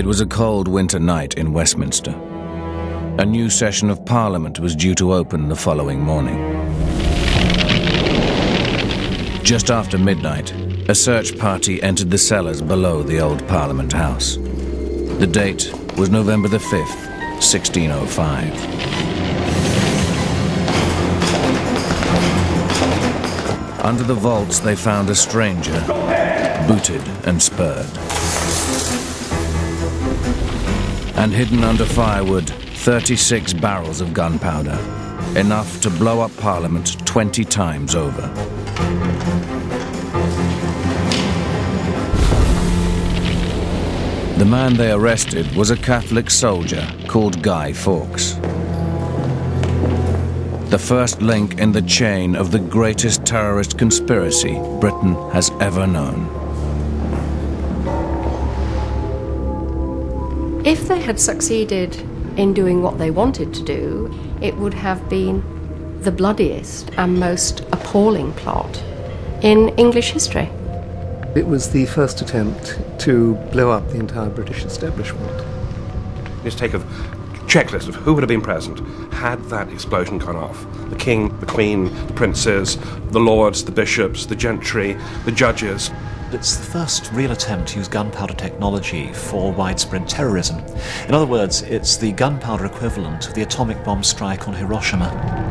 was a cold winter night in Westminster. A new session of Parliament was due to open the following morning. Just after midnight, a search party entered the cellars below the old Parliament House. The date was November the 5th, 1605. Under the vaults, they found a stranger, booted and spurred. And hidden under firewood, 36 barrels of gunpowder, enough to blow up Parliament 20 times over. The man they arrested was a Catholic soldier called Guy Fawkes. The first link in the chain of the greatest terrorist conspiracy Britain has ever known. If they had succeeded in doing what they wanted to do, it would have been the bloodiest and most appalling plot in English history. It was the first attempt to blow up the entire British establishment. Just take a checklist of who would have been present had that explosion gone off. The king, the queen, the princes, the lords, the bishops, the gentry, the judges. It's the first real attempt to use gunpowder technology for widespread terrorism. In other words, it's the gunpowder equivalent of the atomic bomb strike on Hiroshima.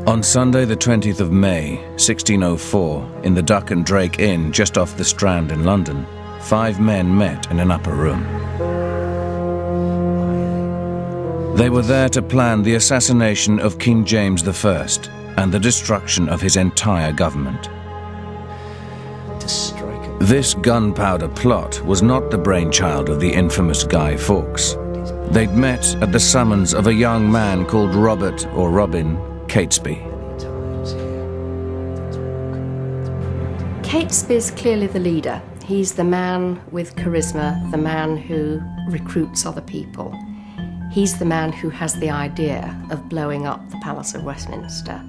On Sunday the 20th of May, 1604, in the Duck and Drake Inn just off the Strand in London, 5 men met in an upper room. They were there to plan the assassination of King James I and the destruction of his entire government. This gunpowder plot was not the brainchild of the infamous Guy Fawkes. They'd met at the summons of a young man called Robert, or Robin, Catesby. Catesby's clearly the leader. He's the man with charisma, the man who recruits other people. He's the man who has the idea of blowing up the Palace of Westminster.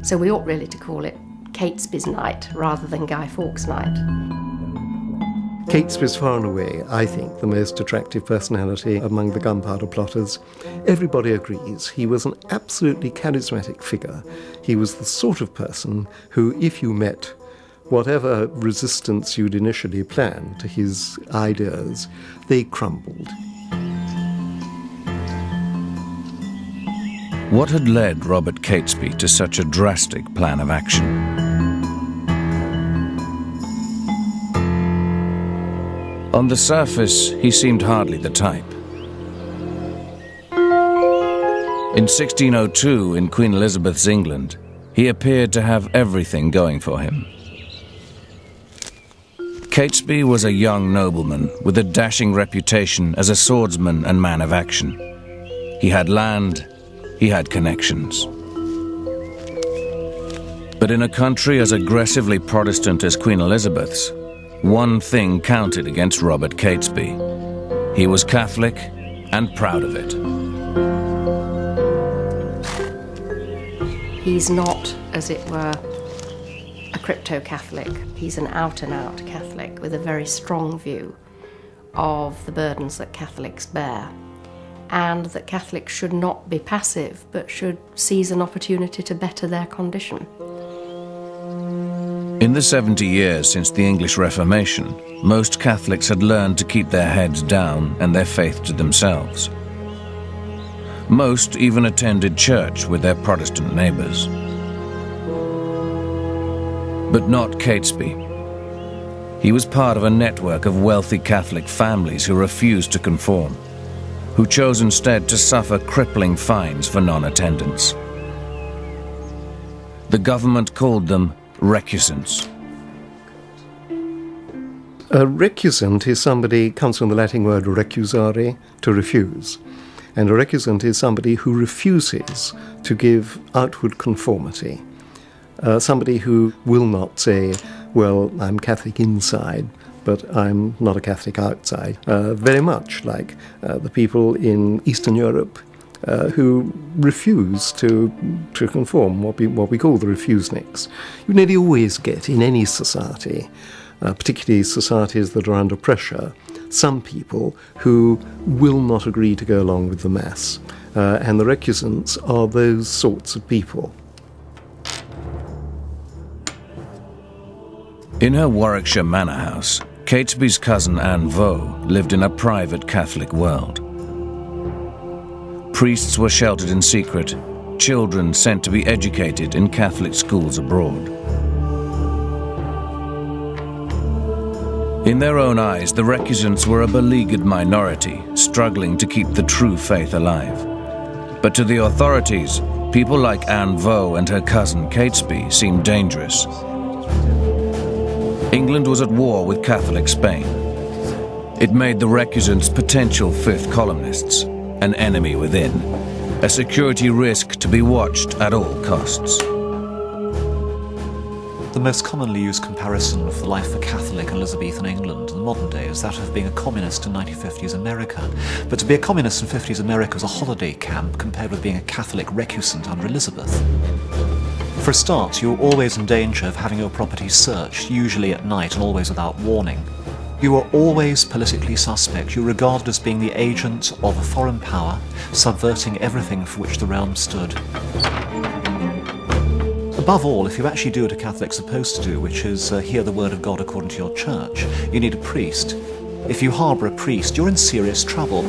So we ought really to call it Catesby's night rather than Guy Fawkes' night. Catesby is far and away, I think, the most attractive personality among the gunpowder plotters. Everybody agrees he was an absolutely charismatic figure. He was the sort of person who, if you met, whatever resistance you'd initially planned to his ideas, they crumbled. What had led Robert Catesby to such a drastic plan of action? On the surface, he seemed hardly the type. In 1602, in Queen Elizabeth's England, he appeared to have everything going for him. Catesby was a young nobleman with a dashing reputation as a swordsman and man of action. He had land, he had connections. But in a country as aggressively Protestant as Queen Elizabeth's, one thing counted against Robert Catesby. He was Catholic and proud of it. He's not, as it were, a crypto-Catholic. He's an out-and-out Catholic with a very strong view of the burdens that Catholics bear, and that Catholics should not be passive, but should seize an opportunity to better their condition. In the 70 years since the English Reformation, most Catholics had learned to keep their heads down and their faith to themselves. Most even attended church with their Protestant neighbors. But not Catesby. He was part of a network of wealthy Catholic families who refused to conform, who chose instead to suffer crippling fines for non-attendance. The government called them recusants. A recusant is somebody, comes from the Latin word recusare, to refuse. And a recusant is somebody who refuses to give outward conformity. Somebody who will not say, well, I'm Catholic inside, but I'm not a Catholic outside. Very much like the people in Eastern Europe who refuse to conform, what we call the refuseniks. You nearly always get in any society, particularly societies that are under pressure, some people who will not agree to go along with the mass. And the recusants are those sorts of people. In her Warwickshire manor house, Catesby's cousin Anne Vaux lived in a private Catholic world. Priests were sheltered in secret, children sent to be educated in Catholic schools abroad. In their own eyes, the recusants were a beleaguered minority, struggling to keep the true faith alive. But to the authorities, people like Anne Vaux and her cousin Catesby seemed dangerous. England was at war with Catholic Spain. It made the recusants potential fifth columnists, an enemy within, a security risk to be watched at all costs. The most commonly used comparison of the life of Catholic in Elizabethan England in the modern day is that of being a communist in 1950s America. But to be a communist in 50s America was a holiday camp compared with being a Catholic recusant under Elizabeth. For a start, you were always in danger of having your property searched, usually at night and always without warning. You were always politically suspect. You were regarded as being the agent of a foreign power, subverting everything for which the realm stood. Above all, if you actually do what a Catholic's supposed to do, which is hear the word of God according to your church, you need a priest. If you harbour a priest, you're in serious trouble.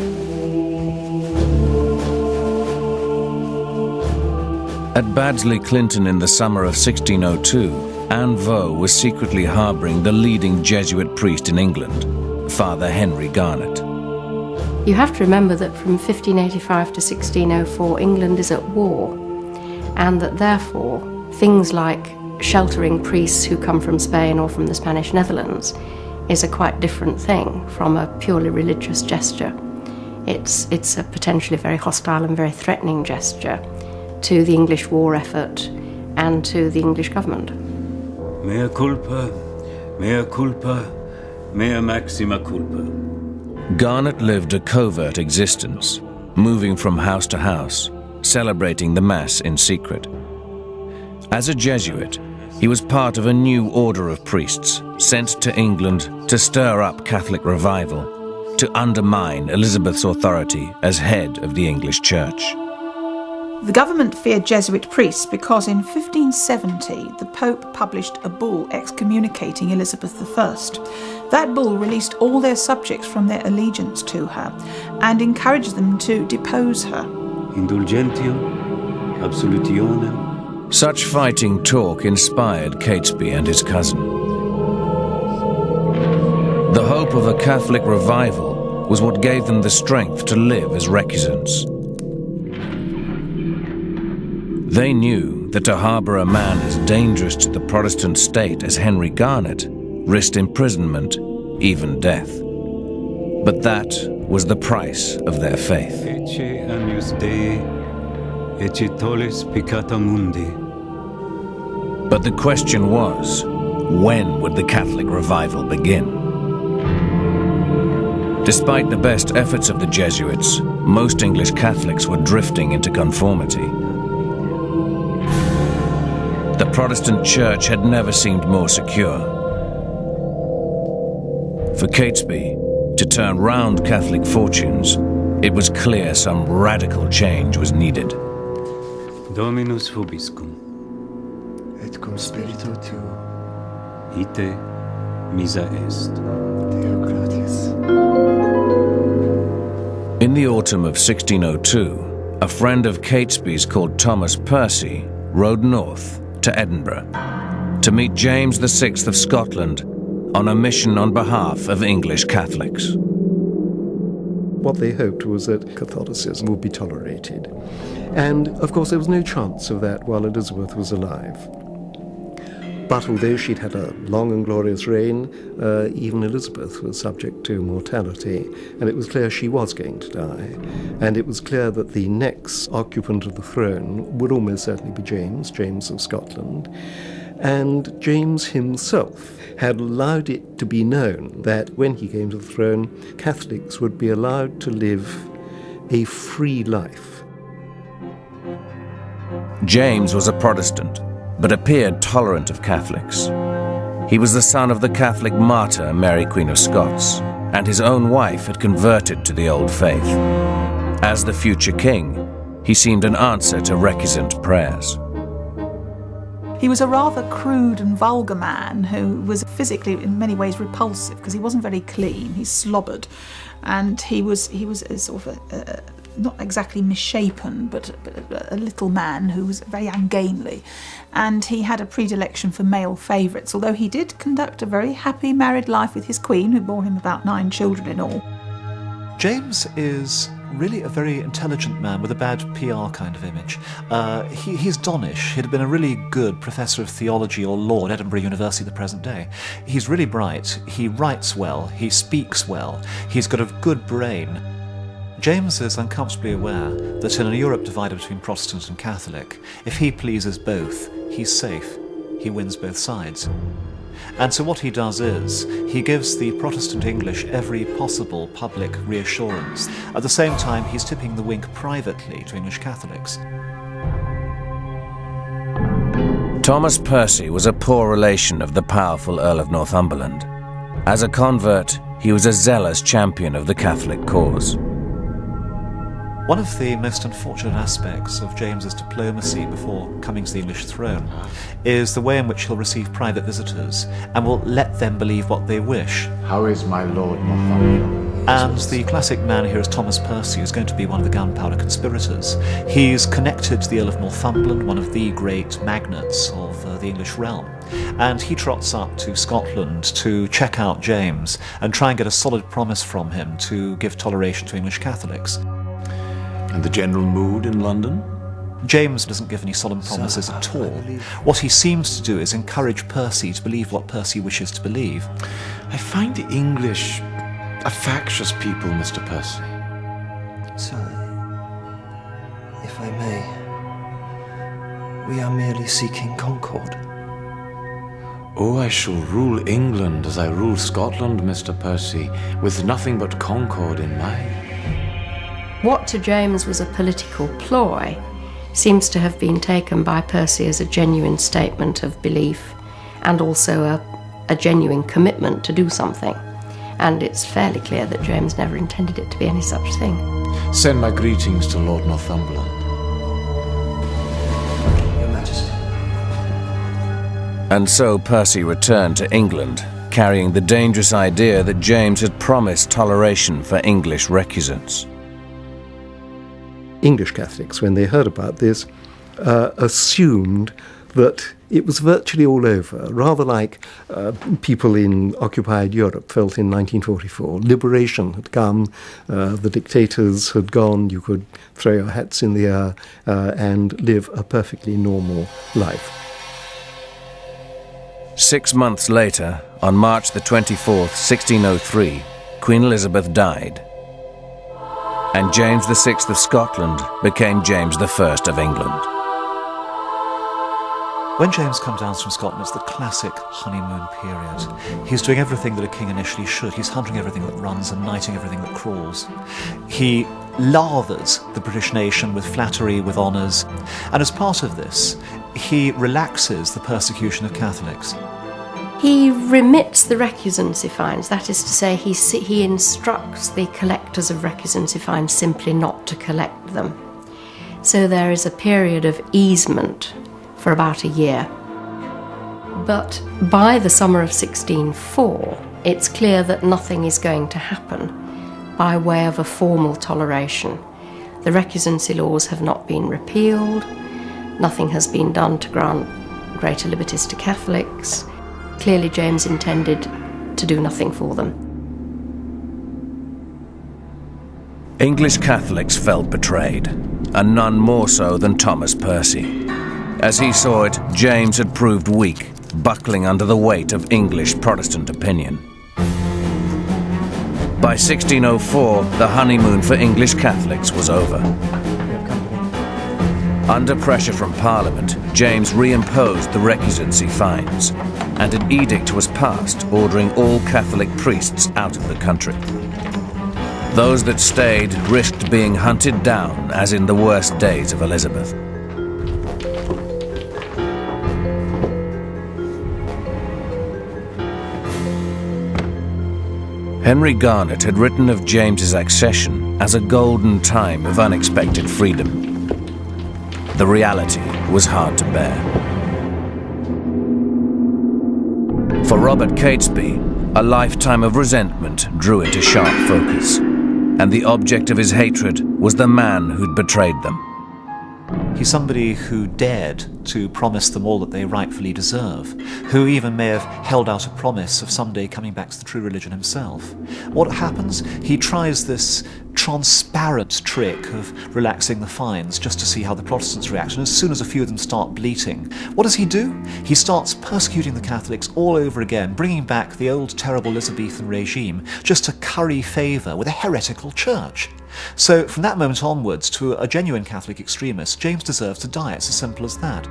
At Baddesley Clinton in the summer of 1602, Anne Vaux was secretly harbouring the leading Jesuit priest in England, Father Henry Garnet. You have to remember that from 1585 to 1604, England is at war, and that therefore things like sheltering priests who come from Spain or from the Spanish Netherlands is a quite different thing from a purely religious gesture. It's a potentially very hostile and very threatening gesture to the English war effort and to the English government. Mea culpa, mea maxima culpa. Garnet lived a covert existence, moving from house to house, celebrating the Mass in secret. As a Jesuit, he was part of a new order of priests sent to England to stir up Catholic revival, to undermine Elizabeth's authority as head of the English Church. The government feared Jesuit priests because in 1570 the Pope published a bull excommunicating Elizabeth I. That bull released all their subjects from their allegiance to her and encouraged them to depose her. Indulgentium, absolutionem. Such fighting talk inspired Catesby and his cousin. The hope of a Catholic revival was what gave them the strength to live as recusants. They knew that to harbour a man as dangerous to the Protestant state as Henry Garnet risked imprisonment, even death. But that was the price of their faith. Ecce agnus Dei, ecce tollis peccata mundi. But the question was, when would the Catholic revival begin? Despite the best efforts of the Jesuits, most English Catholics were drifting into conformity. The Protestant Church had never seemed more secure. For Catesby to turn round Catholic fortunes, it was clear some radical change was needed. Dominus vobiscum. Et cum spiritu tuo. Ite misa est. Deo gratias. In the autumn of 1602, a friend of Catesby's called Thomas Percy rode north to Edinburgh to meet James VI of Scotland on a mission on behalf of English Catholics. What they hoped was that Catholicism would be tolerated. And, of course, there was no chance of that while Elizabeth was alive. But although she'd had a long and glorious reign, even Elizabeth was subject to mortality, and it was clear she was going to die. And it was clear that the next occupant of the throne would almost certainly be James of Scotland. And James himself had allowed it to be known that when he came to the throne, Catholics would be allowed to live a free life. James was a Protestant, but appeared tolerant of Catholics. He was the son of the Catholic martyr Mary Queen of Scots, and his own wife had converted to the old faith. As the future king, he seemed an answer to recusant prayers. He was a rather crude and vulgar man who was physically in many ways repulsive because he wasn't very clean. He slobbered, and he was a sort of a not exactly misshapen, but a little man who was very ungainly, and he had a predilection for male favourites, although he did conduct a very happy married life with his queen, who bore him about 9 children in all. James is really a very intelligent man with a bad PR kind of image. He's Donish. He'd been a really good professor of theology or law at Edinburgh University the present day. He's really bright. He writes well. He speaks well. He's got a good brain. James is uncomfortably aware that in a Europe divided between Protestant and Catholic, if he pleases both, he's safe. He wins both sides. And so what he does is, he gives the Protestant English every possible public reassurance. At the same time, he's tipping the wink privately to English Catholics. Thomas Percy was a poor relation of the powerful Earl of Northumberland. As a convert, he was a zealous champion of the Catholic cause. One of the most unfortunate aspects of James's diplomacy before coming to the English throne is the way in which he'll receive private visitors and will let them believe what they wish. How is my Lord Northumberland? And the classic man here is Thomas Percy, who's going to be one of the gunpowder conspirators. He's connected to the Earl of Northumberland, one of the great magnates of the English realm. And he trots up to Scotland to check out James and try and get a solid promise from him to give toleration to English Catholics. And the general mood in London? James doesn't give any solemn promises at all. What he seems to do is encourage Percy to believe what Percy wishes to believe. I find the English a factious people, Mr. Percy. Sir, if I may, we are merely seeking concord. Oh, I shall rule England as I rule Scotland, Mr. Percy, with nothing but concord in mind. What to James was a political ploy seems to have been taken by Percy as a genuine statement of belief and also a genuine commitment to do something. And it's fairly clear that James never intended it to be any such thing. Send my greetings to Lord Northumberland. Your Majesty. And so Percy returned to England, carrying the dangerous idea that James had promised toleration for English recusants. English Catholics, when they heard about this, assumed that it was virtually all over, rather like people in occupied Europe felt in 1944. Liberation had come, the dictators had gone, you could throw your hats in the air and live a perfectly normal life. 6 months later, on March the 24th, 1603, Queen Elizabeth died. And James VI of Scotland became James I of England. When James comes down from Scotland, it's the classic honeymoon period. He's doing everything that a king initially should. He's hunting everything that runs and knighting everything that crawls. He lathers the British nation with flattery, with honours, and as part of this, he relaxes the persecution of Catholics. He remits the recusants he finds, that is to say, he instructs the collectors of recusants he finds simply not to collect them. So there is a period of easement for about a year. But by the summer of 1604, it's clear that nothing is going to happen by way of a formal toleration. The recusancy laws have not been repealed, nothing has been done to grant greater liberties to Catholics. Clearly, James intended to do nothing for them. English Catholics felt betrayed, and none more so than Thomas Percy. As he saw it, James had proved weak, buckling under the weight of English Protestant opinion. By 1604, the honeymoon for English Catholics was over. Under pressure from Parliament, James reimposed the recusancy fines, and an edict was passed ordering all Catholic priests out of the country. Those that stayed risked being hunted down, as in the worst days of Elizabeth. Henry Garnet had written of James's accession as a golden time of unexpected freedom. The reality was hard to bear. For Robert Catesby, a lifetime of resentment drew into sharp focus, and the object of his hatred was the man who'd betrayed them. He's somebody who dared to promise them all that they rightfully deserve, who even may have held out a promise of someday coming back to the true religion himself. What happens? He tries this transparent trick of relaxing the fines just to see how the Protestants react, and as soon as a few of them start bleating, what does he do? He starts persecuting the Catholics all over again, bringing back the old terrible Elizabethan regime just to curry favour with a heretical church. So from that moment onwards, to a genuine Catholic extremist, James deserves to die. It's as simple as that.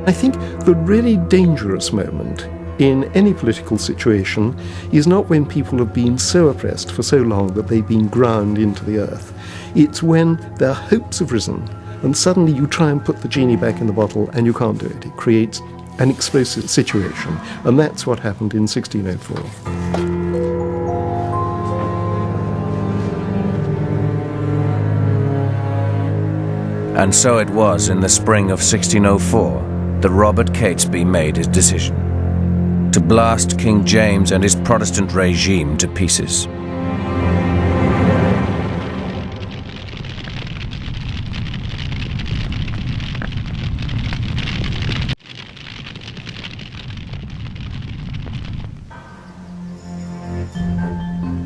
I think the really dangerous moment in any political situation is not when people have been so oppressed for so long that they've been ground into the earth. It's when their hopes have risen and suddenly you try and put the genie back in the bottle and you can't do it. It creates an explosive situation, and that's what happened in 1604. And so it was in the spring of 1604 that Robert Catesby made his decision to blast King James and his Protestant regime to pieces.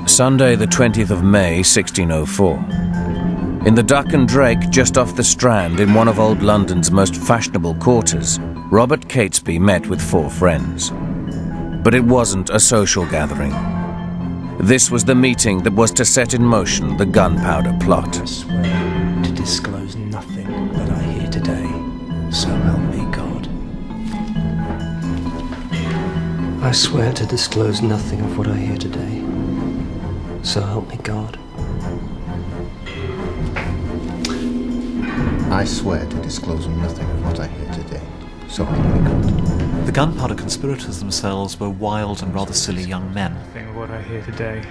Sunday, the 20th of May, 1604. In the Duck and Drake, just off the Strand, in one of old London's most fashionable quarters, Robert Catesby met with 4 friends. But it wasn't a social gathering. This was the meeting that was to set in motion the gunpowder plot. I swear to disclose nothing that I hear today, so help me God. I swear to disclose nothing of what I hear today, so help me God. I swear to disclose nothing of what I hear today, so help me God. The gunpowder conspirators themselves were wild and rather silly young men. Nothing of what I hear today,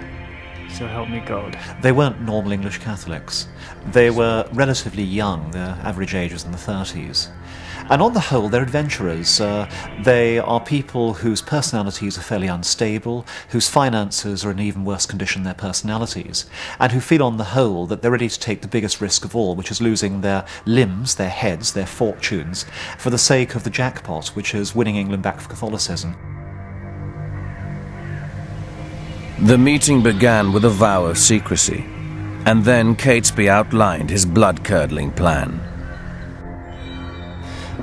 so help me God. They weren't normal English Catholics. They were relatively young, their average age was in the 30s. And on the whole, they're adventurers. They are people whose personalities are fairly unstable, whose finances are in even worse condition than their personalities, and who feel on the whole that they're ready to take the biggest risk of all, which is losing their limbs, their heads, their fortunes, for the sake of the jackpot, which is winning England back for Catholicism. The meeting began with a vow of secrecy, and then Catesby outlined his blood-curdling plan.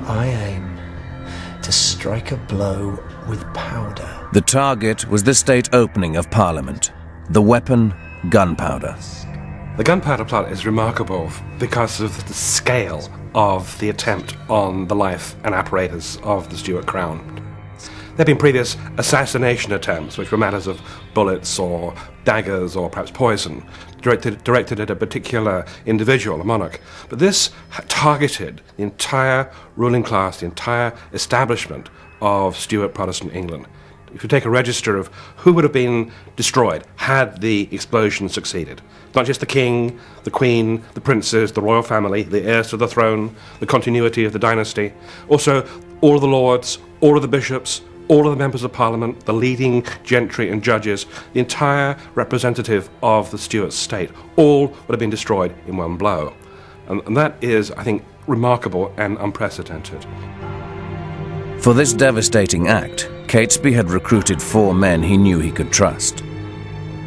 I aim to strike a blow with powder. The target was the state opening of Parliament. The weapon, gunpowder. The gunpowder plot is remarkable because of the scale of the attempt on the life and apparatus of the Stuart crown. There have been previous assassination attempts, which were matters of bullets or daggers or perhaps poison, directed at a particular individual, a monarch. But this targeted the entire ruling class, the entire establishment of Stuart Protestant England. If you take a register of who would have been destroyed had the explosion succeeded, not just the king, the queen, the princes, the royal family, the heirs to the throne, the continuity of the dynasty, also all of the lords, all of the bishops, all of the members of Parliament, the leading gentry and judges, the entire representative of the Stuart state, all would have been destroyed in one blow. And that is, I think, remarkable and unprecedented. For this devastating act, Catesby had recruited 4 men he knew he could trust.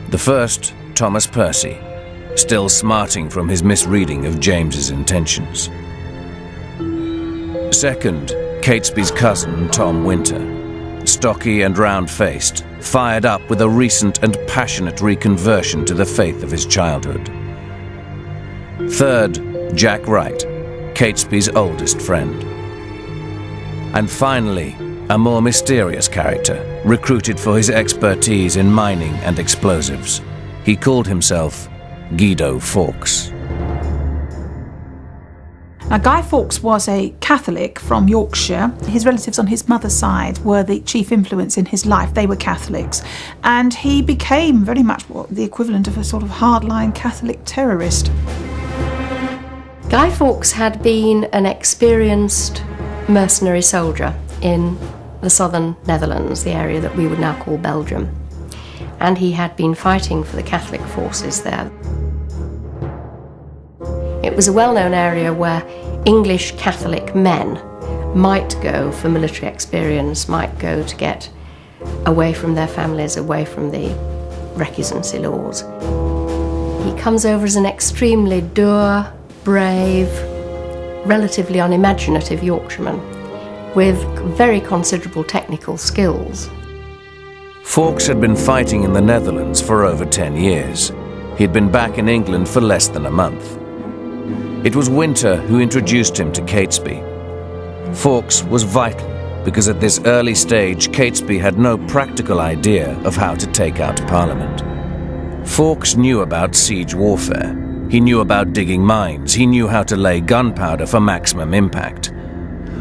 The first, Thomas Percy, still smarting from his misreading of James's intentions. Second, Catesby's cousin, Tom Winter, stocky and round-faced, fired up with a recent and passionate reconversion to the faith of his childhood. Third, Jack Wright, Catesby's oldest friend. And finally, a more mysterious character, recruited for his expertise in mining and explosives. He called himself Guido Fawkes. Now, Guy Fawkes was a Catholic from Yorkshire. His relatives on his mother's side were the chief influence in his life. They were Catholics. And he became very much the equivalent of a sort of hardline Catholic terrorist. Guy Fawkes had been an experienced mercenary soldier in the southern Netherlands, the area that we would now call Belgium. And he had been fighting for the Catholic forces there. It was a well-known area where English Catholic men might go for military experience, might go to get away from their families, away from the recusancy laws. He comes over as an extremely dour, brave, relatively unimaginative Yorkshireman with very considerable technical skills. Fawkes had been fighting in the Netherlands for over 10 years. He'd been back in England for less than a month. It was Winter who introduced him to Catesby. Fawkes was vital because at this early stage Catesby had no practical idea of how to take out Parliament. Fawkes knew about siege warfare. He knew about digging mines. He knew how to lay gunpowder for maximum impact.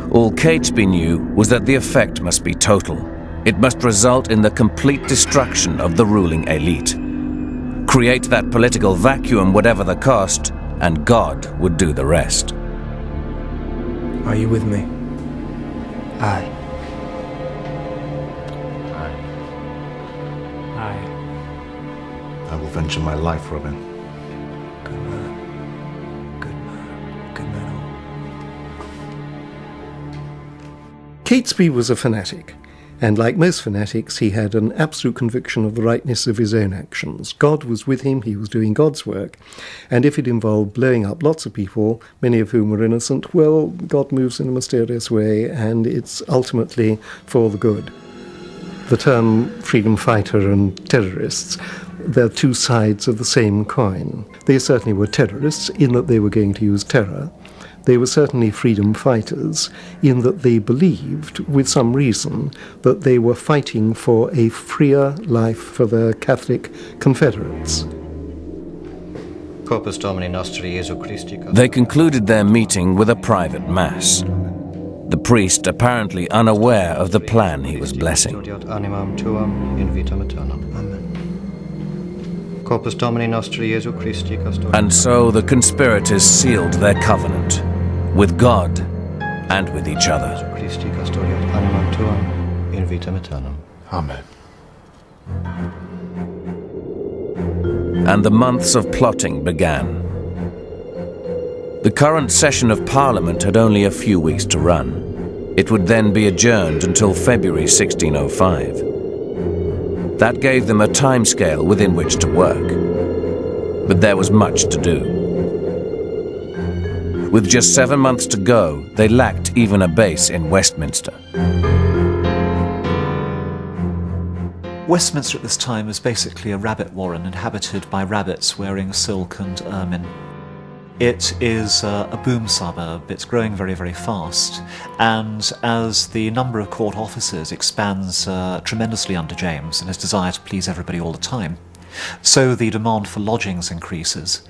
All Catesby knew was that the effect must be total. It must result in the complete destruction of the ruling elite. Create that political vacuum whatever the cost, and God would do the rest. Are you with me? Aye. Aye. Aye. I will venture my life, Robin. Good man. Good man. Good man all. Catesby was a fanatic. And like most fanatics, he had an absolute conviction of the rightness of his own actions. God was with him, he was doing God's work, and if it involved blowing up lots of people, many of whom were innocent, well, God moves in a mysterious way, and it's ultimately for the good. The term freedom fighter and terrorists, they're two sides of the same coin. They certainly were terrorists in that they were going to use terror. They were certainly freedom fighters in that they believed, with some reason, that they were fighting for a freer life for their Catholic confederates. They concluded their meeting with a private mass. The priest apparently unaware of the plan he was blessing. And so the conspirators sealed their covenant, with God and with each other. Amen. And the months of plotting began. The current session of Parliament had only a few weeks to run. It would then be adjourned until February 1605. That gave them a timescale within which to work. But there was much to do. With just 7 months to go, they lacked even a base in Westminster. Westminster at this time is basically a rabbit warren inhabited by rabbits wearing silk and ermine. It is a boom suburb. It's growing very, very fast. And as the number of court officers expands tremendously under James and his desire to please everybody all the time, so the demand for lodgings increases.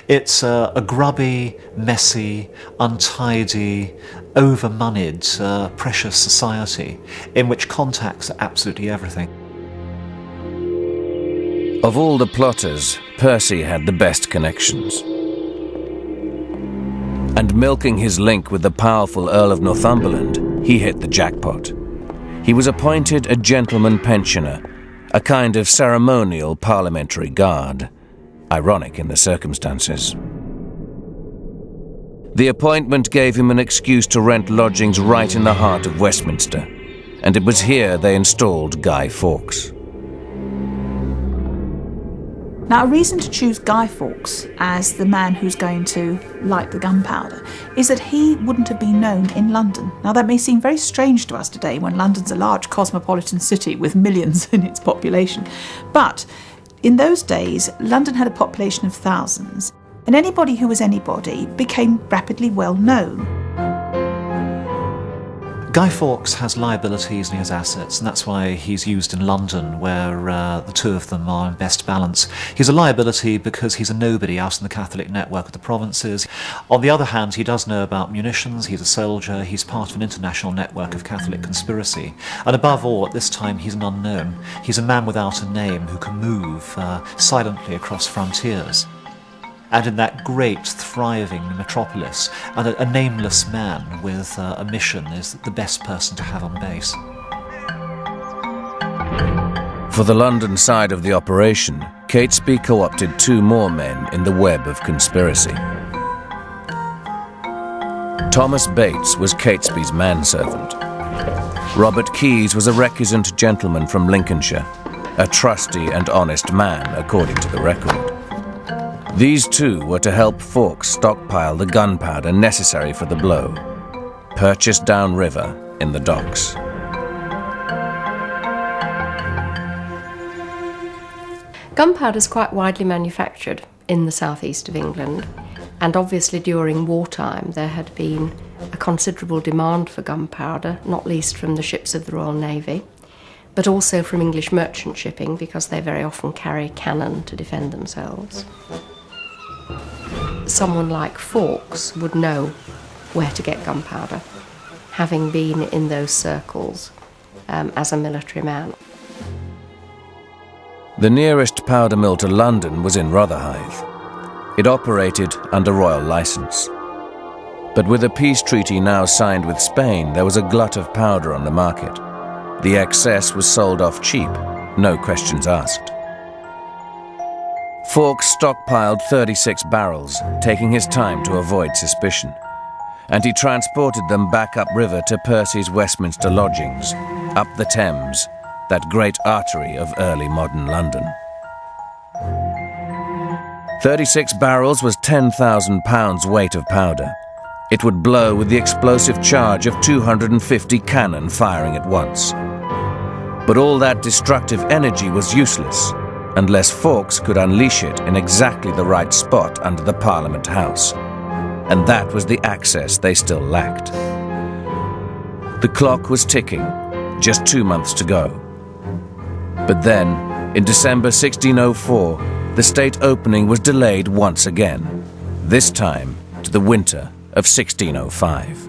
It's a grubby, messy, untidy, over-moneyed, precious society in which contacts are absolutely everything. Of all the plotters, Percy had the best connections. And milking his link with the powerful Earl of Northumberland, he hit the jackpot. He was appointed a gentleman pensioner, a kind of ceremonial parliamentary guard. Ironic in the circumstances. The appointment gave him an excuse to rent lodgings right in the heart of Westminster, and it was here they installed Guy Fawkes. Now, a reason to choose Guy Fawkes as the man who's going to light the gunpowder is that he wouldn't have been known in London. Now, that may seem very strange to us today when London's a large cosmopolitan city with millions in its population. But in those days, London had a population of thousands. and anybody who was anybody became rapidly well known. Guy Fawkes has liabilities and he has assets, and that's why he's used in London, where the two of them are in best balance. He's a liability because he's a nobody out in the Catholic network of the provinces. On the other hand, he does know about munitions, he's a soldier, he's part of an international network of Catholic conspiracy. And above all, at this time, he's an unknown. He's a man without a name who can move silently across frontiers. And in that great, thriving metropolis, and a nameless man with a mission is the best person to have on base. For the London side of the operation, Catesby co-opted 2 more men in the web of conspiracy. Thomas Bates was Catesby's manservant. Robert Keyes was a recusant gentleman from Lincolnshire, a trusty and honest man, according to the record. These 2 were to help Fawkes stockpile the gunpowder necessary for the blow, purchased downriver in the docks. Gunpowder is quite widely manufactured in the southeast of England, and obviously during wartime there had been a considerable demand for gunpowder, not least from the ships of the Royal Navy, but also from English merchant shipping, because they very often carry cannon to defend themselves. Someone like Fawkes would know where to get gunpowder, having been in those circles as a military man. The nearest powder mill to London was in Rotherhithe. It operated under royal licence. But with a peace treaty now signed with Spain, there was a glut of powder on the market. The excess was sold off cheap, no questions asked. Fawkes stockpiled 36 barrels, taking his time to avoid suspicion, and he transported them back upriver to Percy's Westminster lodgings, up the Thames, that great artery of early modern London. 36 barrels was 10,000 pounds weight of powder. It would blow with the explosive charge of 250 cannon firing at once. But all that destructive energy was useless unless Fawkes could unleash it in exactly the right spot under the Parliament House. And that was the access they still lacked. The clock was ticking, just 2 months to go. But then, in December 1604, the state opening was delayed once again, this time to the winter of 1605.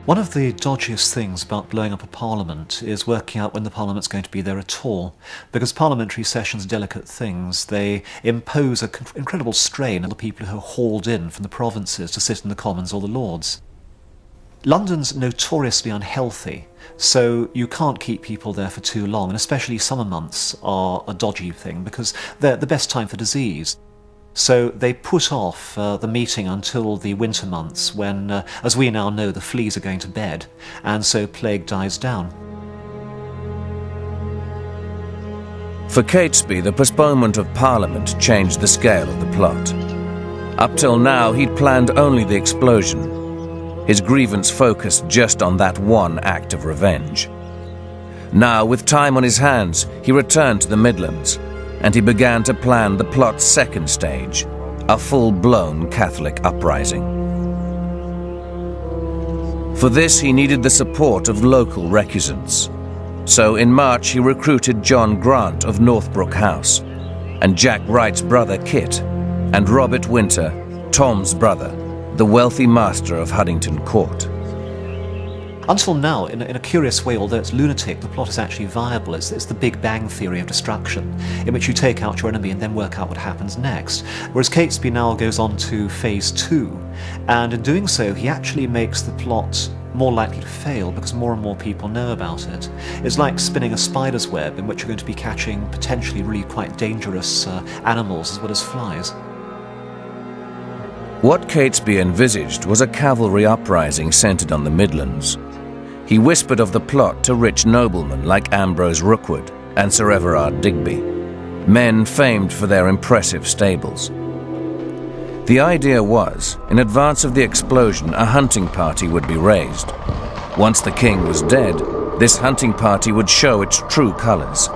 One of the dodgiest things about blowing up a parliament is working out when the parliament's going to be there at all. Because parliamentary sessions are delicate things, they impose an incredible strain on the people who are hauled in from the provinces to sit in the Commons or the Lords. London's notoriously unhealthy, so you can't keep people there for too long, and especially summer months are a dodgy thing because they're the best time for disease. So they put off the meeting until the winter months when, as we now know, the fleas are going to bed, and so plague dies down. For Catesby, the postponement of Parliament changed the scale of the plot. Up till now, he'd planned only the explosion. His grievance focused just on that one act of revenge. Now, with time on his hands, he returned to the Midlands, and he began to plan the plot's second stage, a full-blown Catholic uprising. For this, he needed the support of local recusants. So in March, he recruited John Grant of Northbrook House, and Jack Wright's brother Kit, and Robert Winter, Tom's brother, the wealthy master of Huddington Court. Until now, in a curious way, although it's lunatic, the plot is actually viable. It's the Big Bang theory of destruction, in which you take out your enemy and then work out what happens next. Whereas Catesby now goes on to phase 2, and in doing so, he actually makes the plot more likely to fail because more and more people know about it. It's like spinning a spider's web in which you're going to be catching potentially really quite dangerous animals as well as flies. What Catesby envisaged was a cavalry uprising centred on the Midlands. He whispered of the plot to rich noblemen like Ambrose Rookwood and Sir Everard Digby, men famed for their impressive stables. The idea was, in advance of the explosion, a hunting party would be raised. Once the king was dead, this hunting party would show its true colours.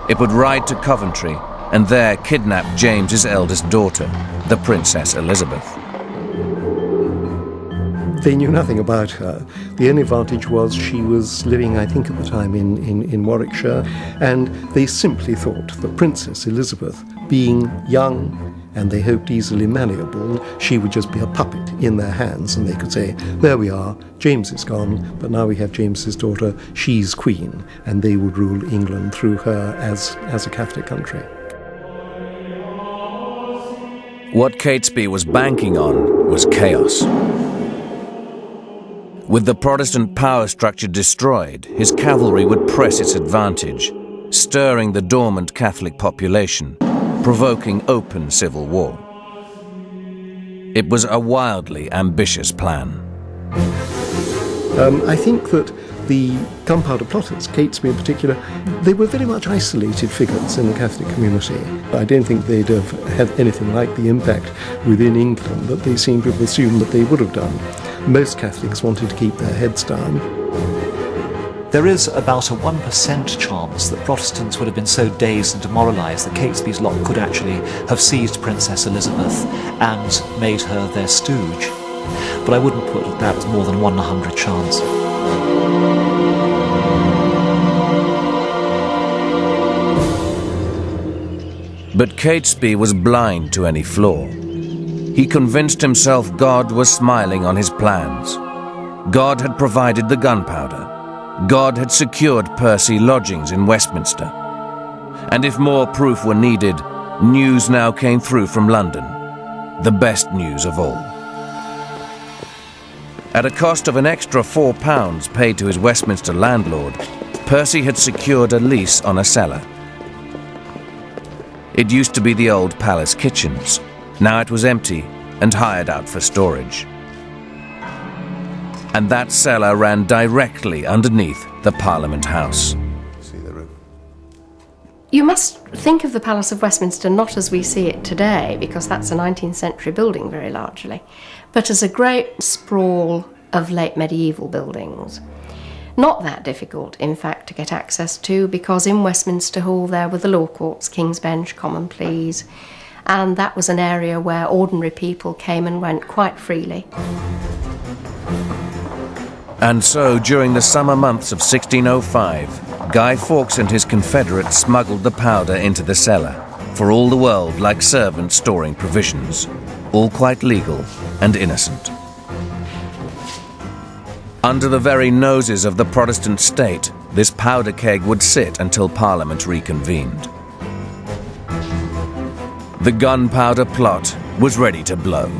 It would ride to Coventry, and there kidnapped James's eldest daughter, the Princess Elizabeth. They knew nothing about her. The only advantage was she was living, I think at the time, in Warwickshire, and they simply thought that Princess Elizabeth, being young and they hoped easily malleable, she would just be a puppet in their hands, and they could say, there we are, James is gone, but now we have James's daughter, she's queen, and they would rule England through her as a Catholic country. What Catesby was banking on was chaos. With the Protestant power structure destroyed, his cavalry would press its advantage, stirring the dormant Catholic population, provoking open civil war. It was a wildly ambitious plan. I think that the gunpowder plotters, Catesby in particular, they were very much isolated figures in the Catholic community. I don't think they'd have had anything like the impact within England that they seem to have assumed that they would have done. Most Catholics wanted to keep their heads down. There is about a 1% chance that Protestants would have been so dazed and demoralised that Catesby's lot could actually have seized Princess Elizabeth and made her their stooge. But I wouldn't put that as more than 1 in 100 chance. But Catesby was blind to any flaw. He convinced himself God was smiling on his plans. God had provided the gunpowder. God had secured Percy lodgings in Westminster. And if more proof were needed, news now came through from London, the best news of all. At a cost of an extra £4 paid to his Westminster landlord, Percy had secured a lease on a cellar. It used to be the old palace kitchens. Now it was empty and hired out for storage. And that cellar ran directly underneath the Parliament House. See the roof? You must think of the Palace of Westminster not as we see it today, because that's a 19th century building very largely, but as a great sprawl of late medieval buildings. Not that difficult, in fact, to get access to, because in Westminster Hall there were the Law Courts, King's Bench, Common Pleas, and that was an area where ordinary people came and went quite freely. And so, during the summer months of 1605, Guy Fawkes and his confederates smuggled the powder into the cellar, for all the world like servants storing provisions, all quite legal and innocent. Under the very noses of the Protestant state, this powder keg would sit until Parliament reconvened. The gunpowder plot was ready to blow.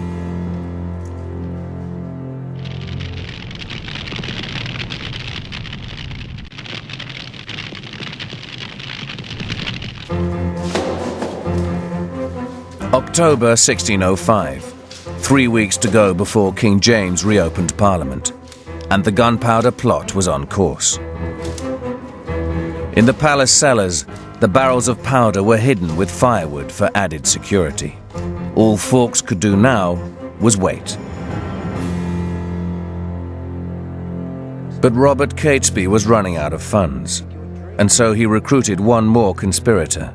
October 1605, 3 weeks to go before King James reopened Parliament, and the gunpowder plot was on course. In the palace cellars, the barrels of powder were hidden with firewood for added security. All Fawkes could do now was wait. But Robert Catesby was running out of funds, and so he recruited one more conspirator.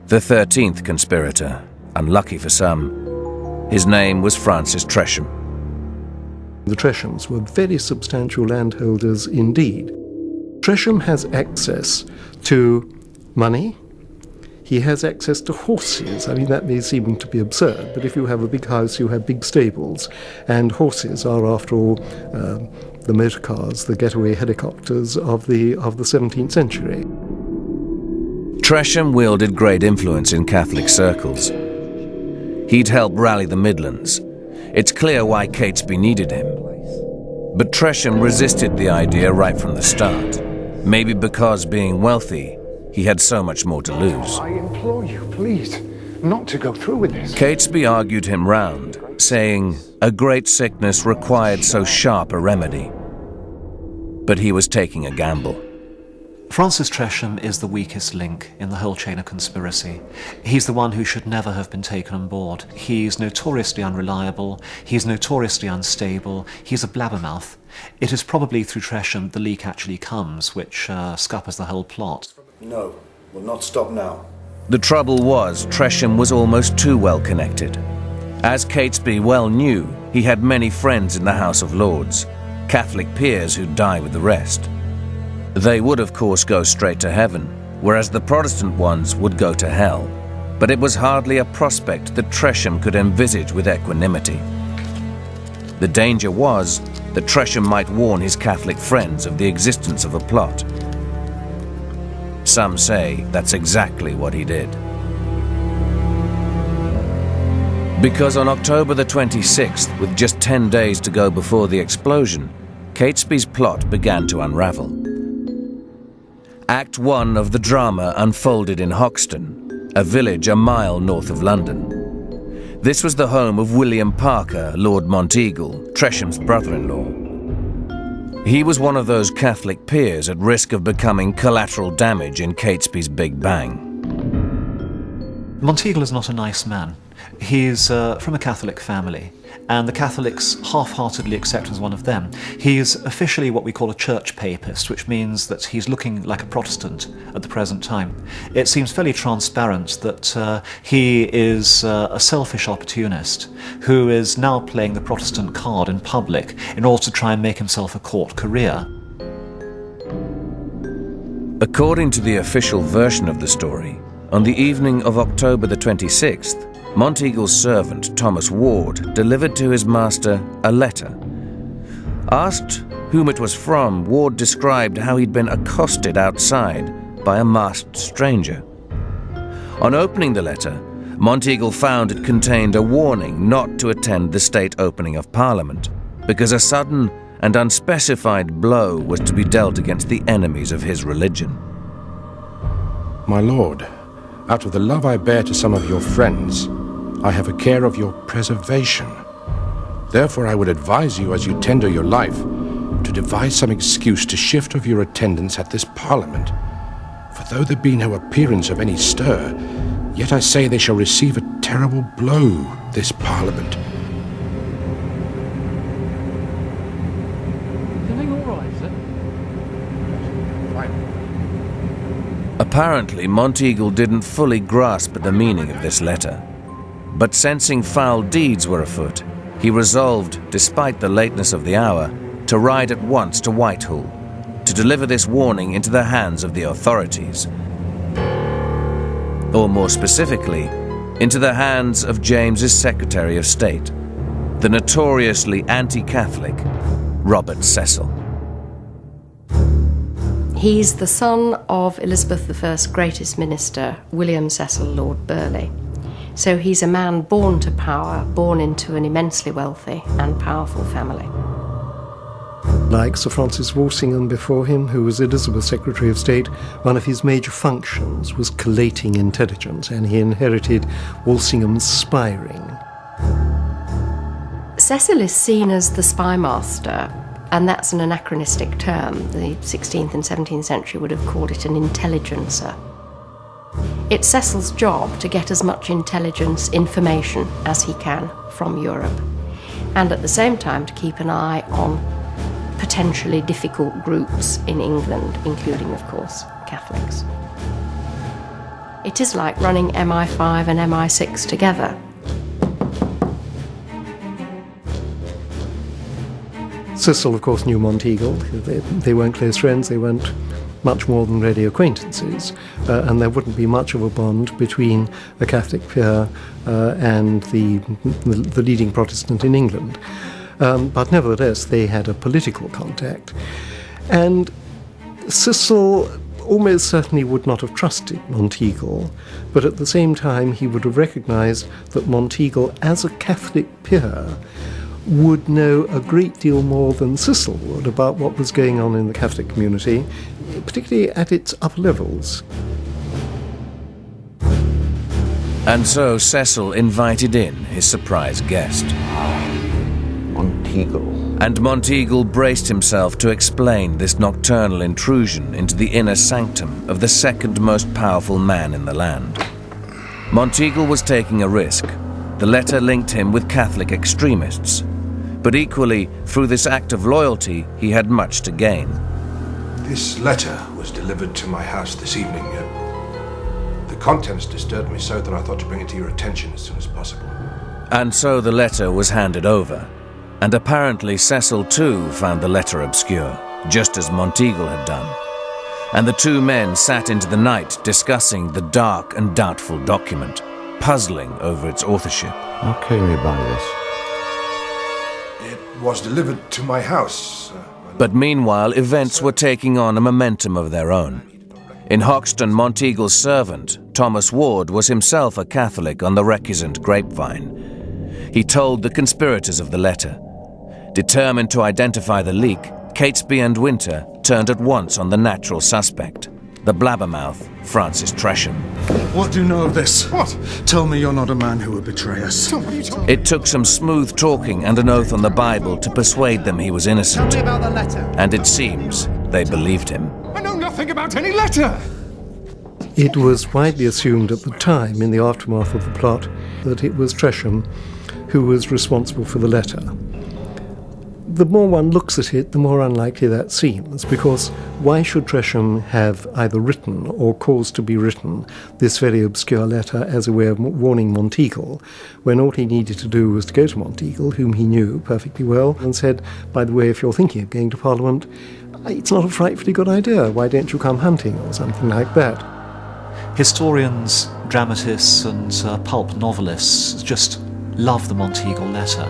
The 13th conspirator, unlucky for some. His name was Francis Tresham. The Treshams were very substantial landholders indeed. Tresham has access to money. He has access to horses. I mean, that may seem to be absurd, but if you have a big house, you have big stables, and horses are, after all, the motor cars, the getaway helicopters of the 17th century. Tresham wielded great influence in Catholic circles. He'd helped rally the Midlands. It's clear why Catesby needed him. But Tresham resisted the idea right from the start. Maybe because, being wealthy, he had so much more to lose. I implore you, please, not to go through with this. Catesby argued him round, saying a great sickness required so sharp a remedy. But he was taking a gamble. Francis Tresham is the weakest link in the whole chain of conspiracy. He's the one who should never have been taken on board. He's notoriously unreliable, he's notoriously unstable, he's a blabbermouth. It is probably through Tresham the leak actually comes, which scuppers the whole plot. No, we'll not stop now. The trouble was, Tresham was almost too well connected. As Catesby well knew, he had many friends in the House of Lords, Catholic peers who'd die with the rest. They would, of course, go straight to heaven, whereas the Protestant ones would go to hell. But it was hardly a prospect that Tresham could envisage with equanimity. The danger was that Tresham might warn his Catholic friends of the existence of a plot. Some say that's exactly what he did. Because on October the 26th, with just 10 days to go before the explosion, Catesby's plot began to unravel. Act 1 of the drama unfolded in Hoxton, a village a mile north of London. This was the home of William Parker, Lord Monteagle, Tresham's brother-in-law. He was one of those Catholic peers at risk of becoming collateral damage in Catesby's Big Bang. Monteagle is not a nice man. He's from a Catholic family, and the Catholics half-heartedly accept him as one of them. He's officially what we call a church papist, which means that he's looking like a Protestant at the present time. It seems fairly transparent that he is a selfish opportunist who is now playing the Protestant card in public in order to try and make himself a court career. According to the official version of the story, on the evening of October the 26th, Monteagle's servant, Thomas Ward, delivered to his master a letter. Asked whom it was from, Ward described how he'd been accosted outside by a masked stranger. On opening the letter, Monteagle found it contained a warning not to attend the state opening of Parliament, because a sudden and unspecified blow was to be dealt against the enemies of his religion. My lord, out of the love I bear to some of your friends, I have a care of your preservation. Therefore I would advise you, as you tender your life, to devise some excuse to shift of your attendance at this Parliament. For though there be no appearance of any stir, yet I say they shall receive a terrible blow, this Parliament. Everything all right, sir? Fine. Apparently, Monteagle didn't fully grasp the meaning of this letter. But sensing foul deeds were afoot, he resolved, despite the lateness of the hour, to ride at once to Whitehall, to deliver this warning into the hands of the authorities. Or more specifically, into the hands of James's Secretary of State, the notoriously anti-Catholic Robert Cecil. He's the son of Elizabeth I's greatest minister, William Cecil Lord Burleigh. So he's a man born to power, born into an immensely wealthy and powerful family. Like Sir Francis Walsingham before him, who was Elizabeth's Secretary of State, one of his major functions was collating intelligence, and he inherited Walsingham's spy ring. Cecil is seen as the spy master, and that's an anachronistic term. The 16th and 17th century would have called it an intelligencer. It's Cecil's job to get as much intelligence information as he can from Europe, and at the same time to keep an eye on potentially difficult groups in England, including, of course, Catholics. It is like running MI5 and MI6 together. Cecil, of course, knew Monteagle. They weren't close friends, they weren't much more than ready acquaintances, and there wouldn't be much of a bond between a Catholic peer and the leading Protestant in England. But nevertheless, they had a political contact. And Cecil almost certainly would not have trusted Monteagle, but at the same time he would have recognised that Monteagle, as a Catholic peer, would know a great deal more than Cecil would about what was going on in the Catholic community, particularly at its upper levels. And so Cecil invited in his surprise guest. Monteagle. And Monteagle braced himself to explain this nocturnal intrusion into the inner sanctum of the second most powerful man in the land. Monteagle was taking a risk. The letter linked him with Catholic extremists. But equally, through this act of loyalty, he had much to gain. This letter was delivered to my house this evening. The contents disturbed me so that I thought to bring it to your attention as soon as possible. And so the letter was handed over. And apparently Cecil too found the letter obscure, just as Monteagle had done. And the two men sat into the night discussing the dark and doubtful document, puzzling over its authorship. How came you by this? It was delivered to my house. But meanwhile, events were taking on a momentum of their own. In Hoxton, Monteagle's servant, Thomas Ward, was himself a Catholic on the recusant Grapevine. He told the conspirators of the letter. Determined to identify the leak, Catesby and Winter turned at once on the natural suspect, the blabbermouth, Francis Tresham. What do you know of this? What? Tell me you're not a man who would betray us. It took some smooth talking and an oath on the Bible to persuade them he was innocent. Tell me about the letter. And it seems they believed him. I know nothing about any letter! It was widely assumed at the time, in the aftermath of the plot, that it was Tresham who was responsible for the letter. The more one looks at it, the more unlikely that seems, because why should Tresham have either written or caused to be written this very obscure letter as a way of warning Monteagle, when all he needed to do was to go to Monteagle, whom he knew perfectly well, and said, by the way, if you're thinking of going to Parliament, it's not a frightfully good idea, why don't you come hunting, or something like that. Historians, dramatists and pulp novelists just love the Monteagle letter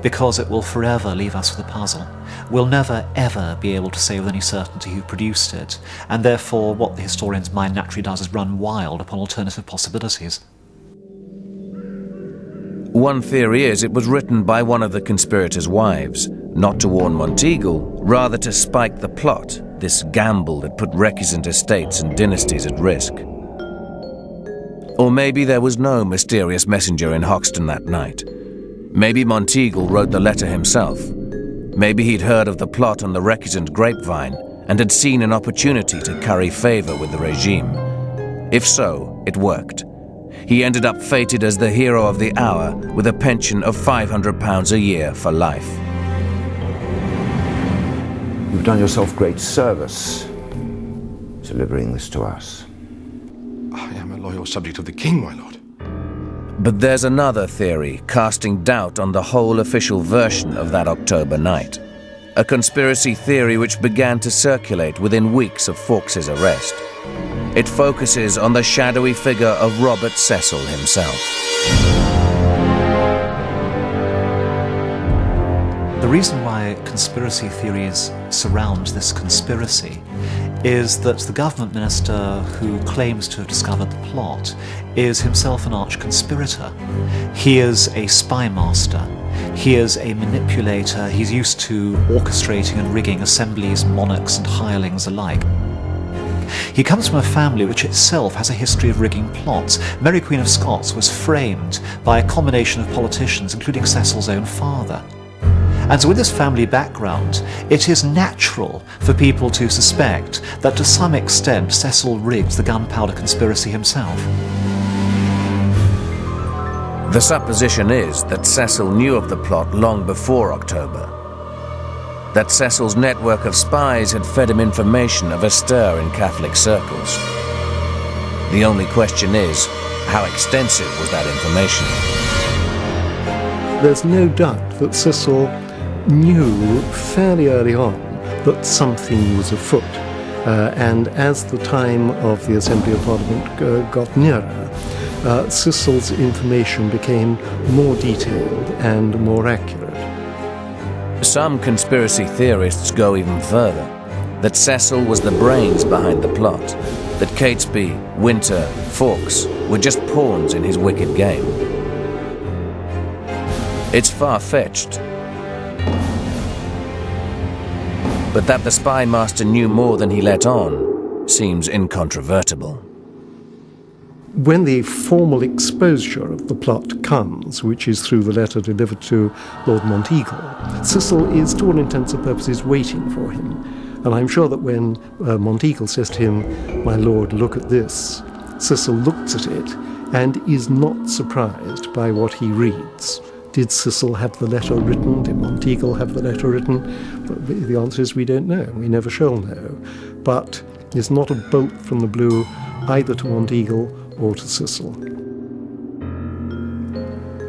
because it will forever leave us with a puzzle. We'll never ever be able to say with any certainty who produced it, and therefore what the historian's mind naturally does is run wild upon alternative possibilities. One theory is it was written by one of the conspirators' wives, not to warn Monteagle, rather to spike the plot, this gamble that put recusant estates and dynasties at risk. Or maybe there was no mysterious messenger in Hoxton that night. Maybe Monteagle wrote the letter himself. Maybe he'd heard of the plot on the recusant Grapevine and had seen an opportunity to curry favor with the regime. If so, it worked. He ended up fated as the hero of the hour with a pension of £500 a year for life. You've done yourself great service delivering this to us. I am a loyal subject of the king, my lord. But there's another theory casting doubt on the whole official version of that October night. A conspiracy theory which began to circulate within weeks of Fawkes' arrest. It focuses on the shadowy figure of Robert Cecil himself. The reason why conspiracy theories surround this conspiracy is that the government minister who claims to have discovered the plot is himself an arch-conspirator. He is a spy master. He is a manipulator. He's used to orchestrating and rigging assemblies, monarchs and hirelings alike. He comes from a family which itself has a history of rigging plots. Mary Queen of Scots was framed by a combination of politicians, including Cecil's own father. And so with this family background, it is natural for people to suspect that to some extent Cecil rigged the gunpowder conspiracy himself. The supposition is that Cecil knew of the plot long before October. That Cecil's network of spies had fed him information of a stir in Catholic circles. The only question is, how extensive was that information? There's no doubt that Cecil knew fairly early on that something was afoot. And as the time of the Assembly of Parliament got nearer, Cecil's information became more detailed and more accurate. Some conspiracy theorists go even further, that Cecil was the brains behind the plot, that Catesby, Winter, Fawkes were just pawns in his wicked game. It's far-fetched, but that the spy master knew more than he let on seems incontrovertible. When the formal exposure of the plot comes, which is through the letter delivered to Lord Monteagle, Cecil is, to all intents and purposes, waiting for him. And I'm sure that when Monteagle says to him, "My lord, look at this," Cecil looks at it and is not surprised by what he reads. Did Cecil have the letter written? Did Monteagle have the letter written? The answer is we don't know. We never shall know. But it's not a bolt from the blue either to Monteagle or to Cecil.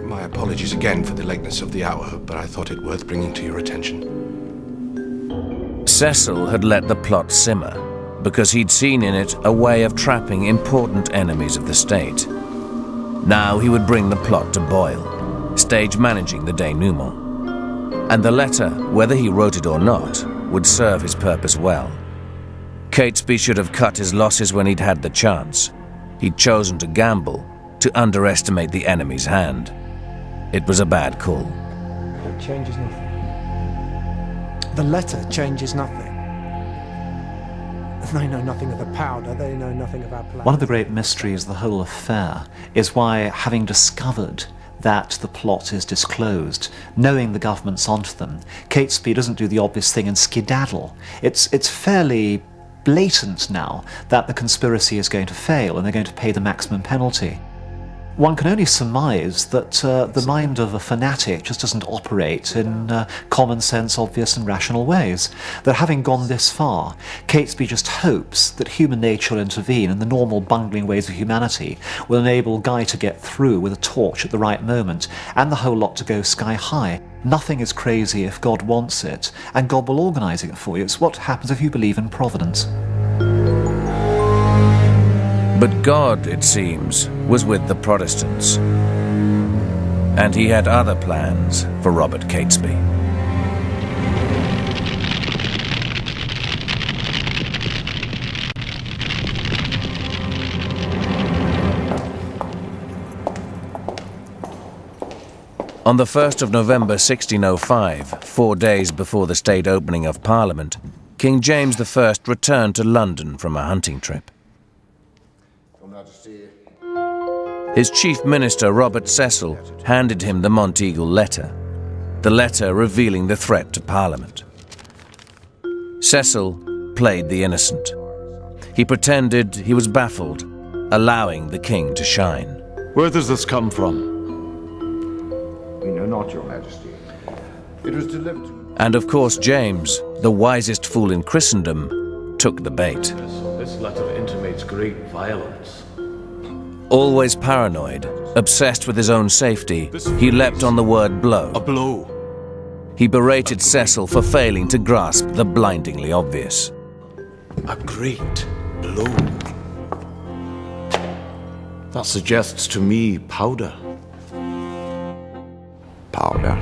My apologies again for the lateness of the hour, but I thought it worth bringing to your attention. Cecil had let the plot simmer because he'd seen in it a way of trapping important enemies of the state. Now he would bring the plot to boil, stage managing the denouement. And the letter, whether he wrote it or not, would serve his purpose well. Catesby should have cut his losses when he'd had the chance. He'd chosen to gamble, to underestimate the enemy's hand. It was a bad call. It changes nothing. The letter changes nothing. They know nothing of the powder, they know nothing of our plan. One of the great mysteries of the whole affair is why, having discovered that the plot is disclosed, knowing the government's onto them, Catesby doesn't do the obvious thing and skedaddle. It's fairly blatant now that the conspiracy is going to fail and they're going to pay the maximum penalty. One can only surmise that the mind of a fanatic just doesn't operate in common sense, obvious and rational ways. That having gone this far, Catesby just hopes that human nature will intervene and the normal bungling ways of humanity will enable Guy to get through with a torch at the right moment and the whole lot to go sky high. Nothing is crazy if God wants it, and God will organise it for you. It's what happens if you believe in providence. But God, it seems, was with the Protestants. And he had other plans for Robert Catesby. On the 1st of November 1605, 4 days before the state opening of Parliament, King James I returned to London from a hunting trip. His chief minister, Robert Cecil, handed him the Monteagle letter, the letter revealing the threat to Parliament. Cecil played the innocent. He pretended he was baffled, allowing the king to shine. Where does this come from? We know not, Your Majesty. It was delivered to... And of course James, the wisest fool in Christendom, took the bait. This letter intimates great violence. Always paranoid, obsessed with his own safety, he leapt on the word blow. A blow. He berated Cecil for failing to grasp the blindingly obvious. A great blow. That suggests to me powder. Powder.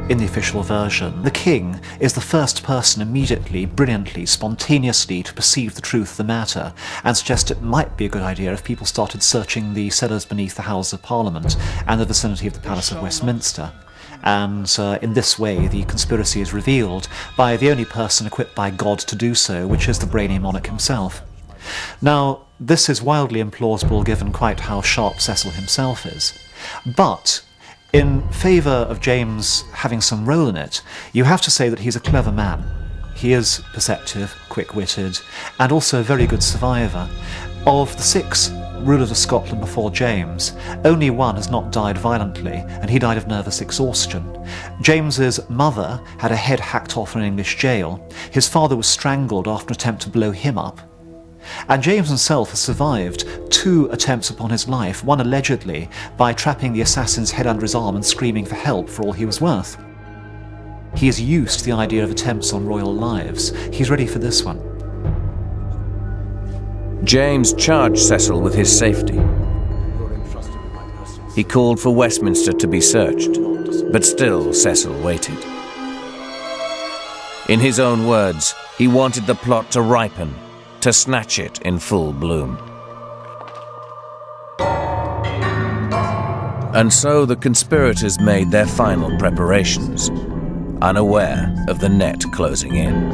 In the official version, the king is the first person immediately, brilliantly, spontaneously to perceive the truth of the matter and suggest it might be a good idea if people started searching the cellars beneath the Houses of Parliament and the vicinity of the Palace of Westminster. And in this way, the conspiracy is revealed by the only person equipped by God to do so, which is the brainy monarch himself. Now, this is wildly implausible given quite how sharp Cecil himself is. But in favour of James having some role in it, you have to say that he's a clever man. He is perceptive, quick-witted, and also a very good survivor. Of the 6 rulers of Scotland before James, only one has not died violently, and he died of nervous exhaustion. James's mother had a head hacked off in an English jail. His father was strangled after an attempt to blow him up. And James himself has survived 2 attempts upon his life, one allegedly by trapping the assassin's head under his arm and screaming for help for all he was worth. He is used to the idea of attempts on royal lives. He's ready for this one. James charged Cecil with his safety. He called for Westminster to be searched, but still Cecil waited. In his own words, he wanted the plot to ripen, to snatch it in full bloom. And so the conspirators made their final preparations, unaware of the net closing in.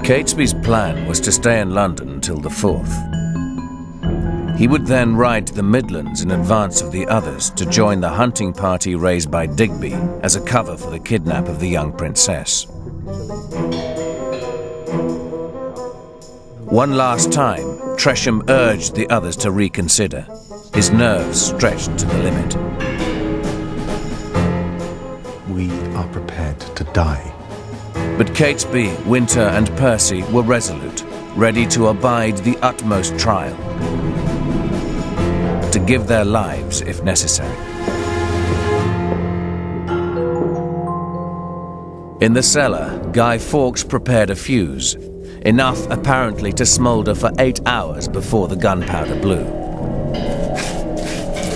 Catesby's plan was to stay in London until the 4th. He would then ride to the Midlands in advance of the others to join the hunting party raised by Digby as a cover for the kidnap of the young princess. One last time, Tresham urged the others to reconsider, his nerves stretched to the limit. We are prepared to die. But Catesby, Winter and Percy were resolute, ready to abide the utmost trial, to give their lives if necessary. In the cellar, Guy Fawkes prepared a fuse, enough apparently to smoulder for 8 hours before the gunpowder blew.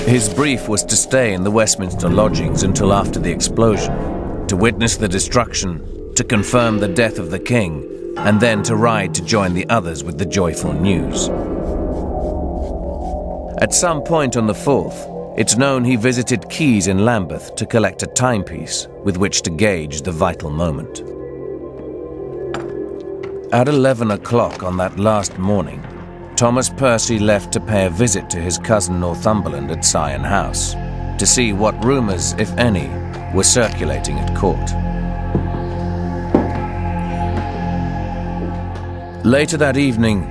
His brief was to stay in the Westminster lodgings until after the explosion, to witness the destruction, to confirm the death of the king, and then to ride to join the others with the joyful news. At some point on the 4th, it's known he visited Keys in Lambeth to collect a timepiece with which to gauge the vital moment. At 11 o'clock on that last morning, Thomas Percy left to pay a visit to his cousin Northumberland at Sion House, to see what rumours, if any, were circulating at court. Later that evening,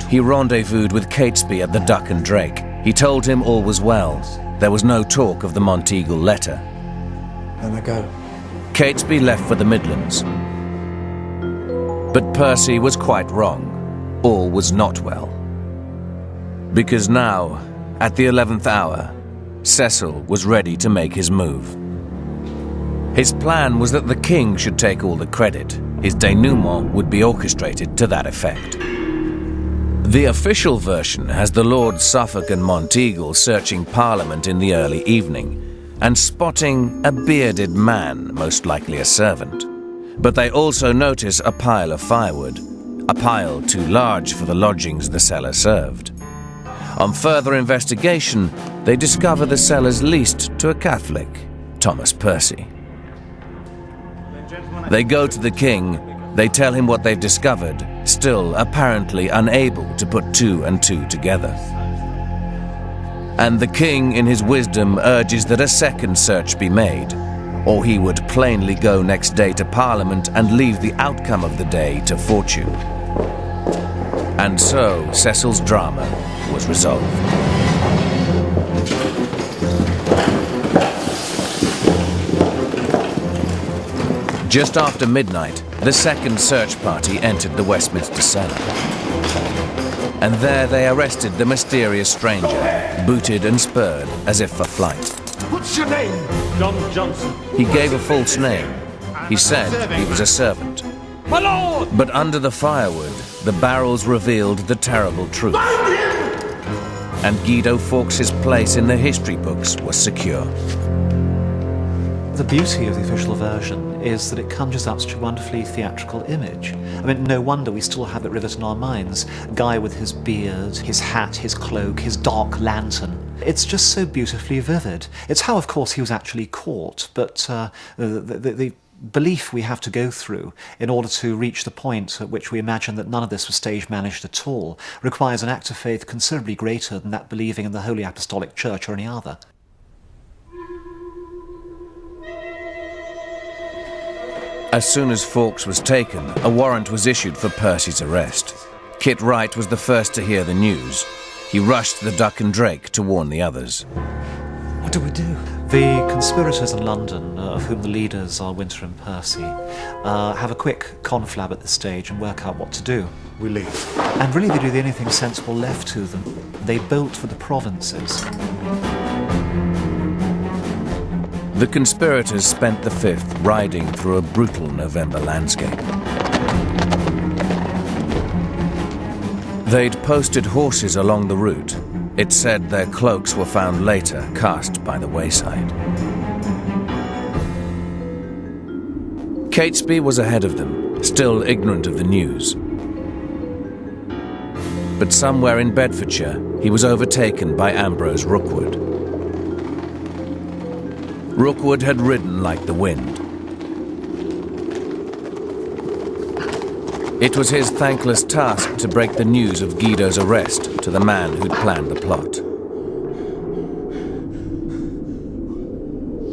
he rendezvoused with Catesby at the Duck and Drake. He told him all was well. There was no talk of the Monteagle letter. Then I go. Catesby left for the Midlands. But Percy was quite wrong. All was not well. Because now, at the 11th hour, Cecil was ready to make his move. His plan was that the king should take all the credit. His denouement would be orchestrated to that effect. The official version has the Lords Suffolk and Monteagle searching Parliament in the early evening and spotting a bearded man, most likely a servant. But they also notice a pile of firewood, a pile too large for the lodgings the cellar served. On further investigation, they discover the cellar's leased to a Catholic, Thomas Percy. They go to the king. They tell him what they've discovered, still apparently unable to put 2 and 2 together. And the king, in his wisdom, urges that a second search be made, or he would plainly go next day to Parliament and leave the outcome of the day to fortune. And so Cecil's drama was resolved. Just after midnight, the second search party entered the Westminster cellar. And there they arrested the mysterious stranger, booted and spurred as if for flight. What's your name? John Johnson. He gave a false name. He said he was a servant. My lord! But under the firewood, the barrels revealed the terrible truth. Find him! And Guido Fawkes' place in the history books was secure. The beauty of the official version is that it conjures up such a wonderfully theatrical image. I mean, no wonder we still have it riveted in our minds. Guy with his beard, his hat, his cloak, his dark lantern. It's just so beautifully vivid. It's how, of course, he was actually caught, but the belief we have to go through in order to reach the point at which we imagine that none of this was stage managed at all requires an act of faith considerably greater than that believing in the Holy Apostolic Church or any other. As soon as Fawkes was taken, a warrant was issued for Percy's arrest. Kit Wright was the first to hear the news. He rushed the Duck and Drake to warn the others. What do we do? The conspirators in London, of whom the leaders are Winter and Percy, have a quick conflab at this stage and work out what to do. We leave. And really they do the only thing sensible left to them. They bolt for the provinces. The conspirators spent the 5th riding through a brutal November landscape. They'd posted horses along the route. It said their cloaks were found later, cast by the wayside. Catesby was ahead of them, still ignorant of the news. But somewhere in Bedfordshire, he was overtaken by Ambrose Rookwood. Rookwood had ridden like the wind. It was his thankless task to break the news of Guido's arrest to the man who'd planned the plot.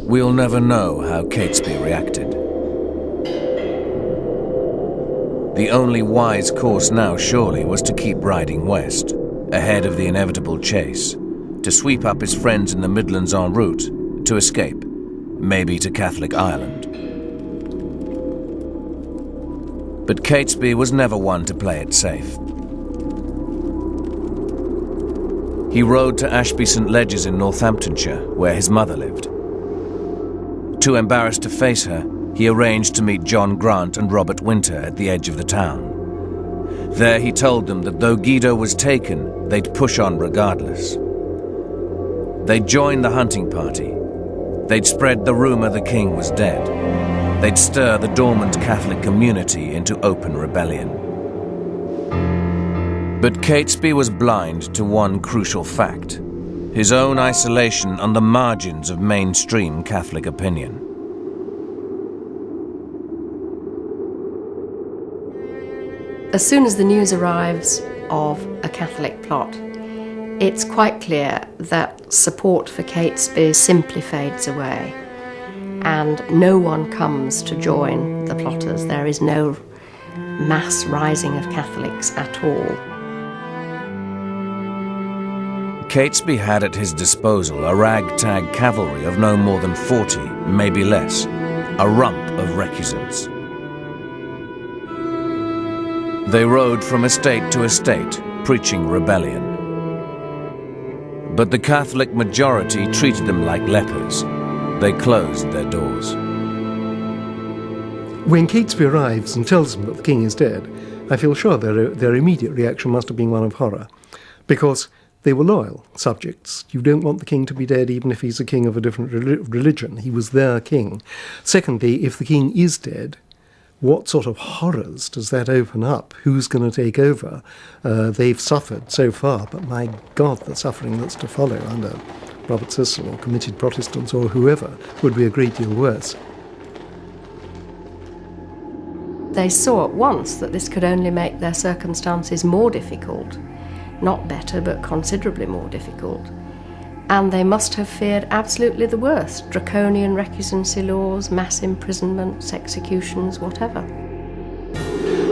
We'll never know how Catesby reacted. The only wise course now, surely, was to keep riding west, ahead of the inevitable chase, to sweep up his friends in the Midlands en route, to escape. Maybe to Catholic Ireland. But Catesby was never one to play it safe. He rode to Ashby St Ledges in Northamptonshire, where his mother lived. Too embarrassed to face her, he arranged to meet John Grant and Robert Winter at the edge of the town. There he told them that though Guido was taken, they'd push on regardless. They'd join the hunting party. They'd spread the rumour the king was dead. They'd stir the dormant Catholic community into open rebellion. But Catesby was blind to one crucial fact: his own isolation on the margins of mainstream Catholic opinion. As soon as the news arrives of a Catholic plot, it's quite clear that support for Catesby simply fades away, and no one comes to join the plotters. There is no mass rising of Catholics at all. Catesby had at his disposal a ragtag cavalry of no more than 40, maybe less, a rump of recusants. They rode from estate to estate, preaching rebellion. But the Catholic majority treated them like lepers. They closed their doors. When Catesby arrives and tells them that the king is dead, I feel sure their immediate reaction must have been one of horror, because they were loyal subjects. You don't want the king to be dead even if he's a king of a different religion. He was their king. Secondly, if the king is dead, what sort of horrors does that open up? Who's going to take over? They've suffered so far, but my God, the suffering that's to follow under Robert Cecil or committed Protestants or whoever would be a great deal worse. They saw at once that this could only make their circumstances more difficult. Not better, but considerably more difficult. And they must have feared absolutely the worst: draconian recusancy laws, mass imprisonments, executions, whatever.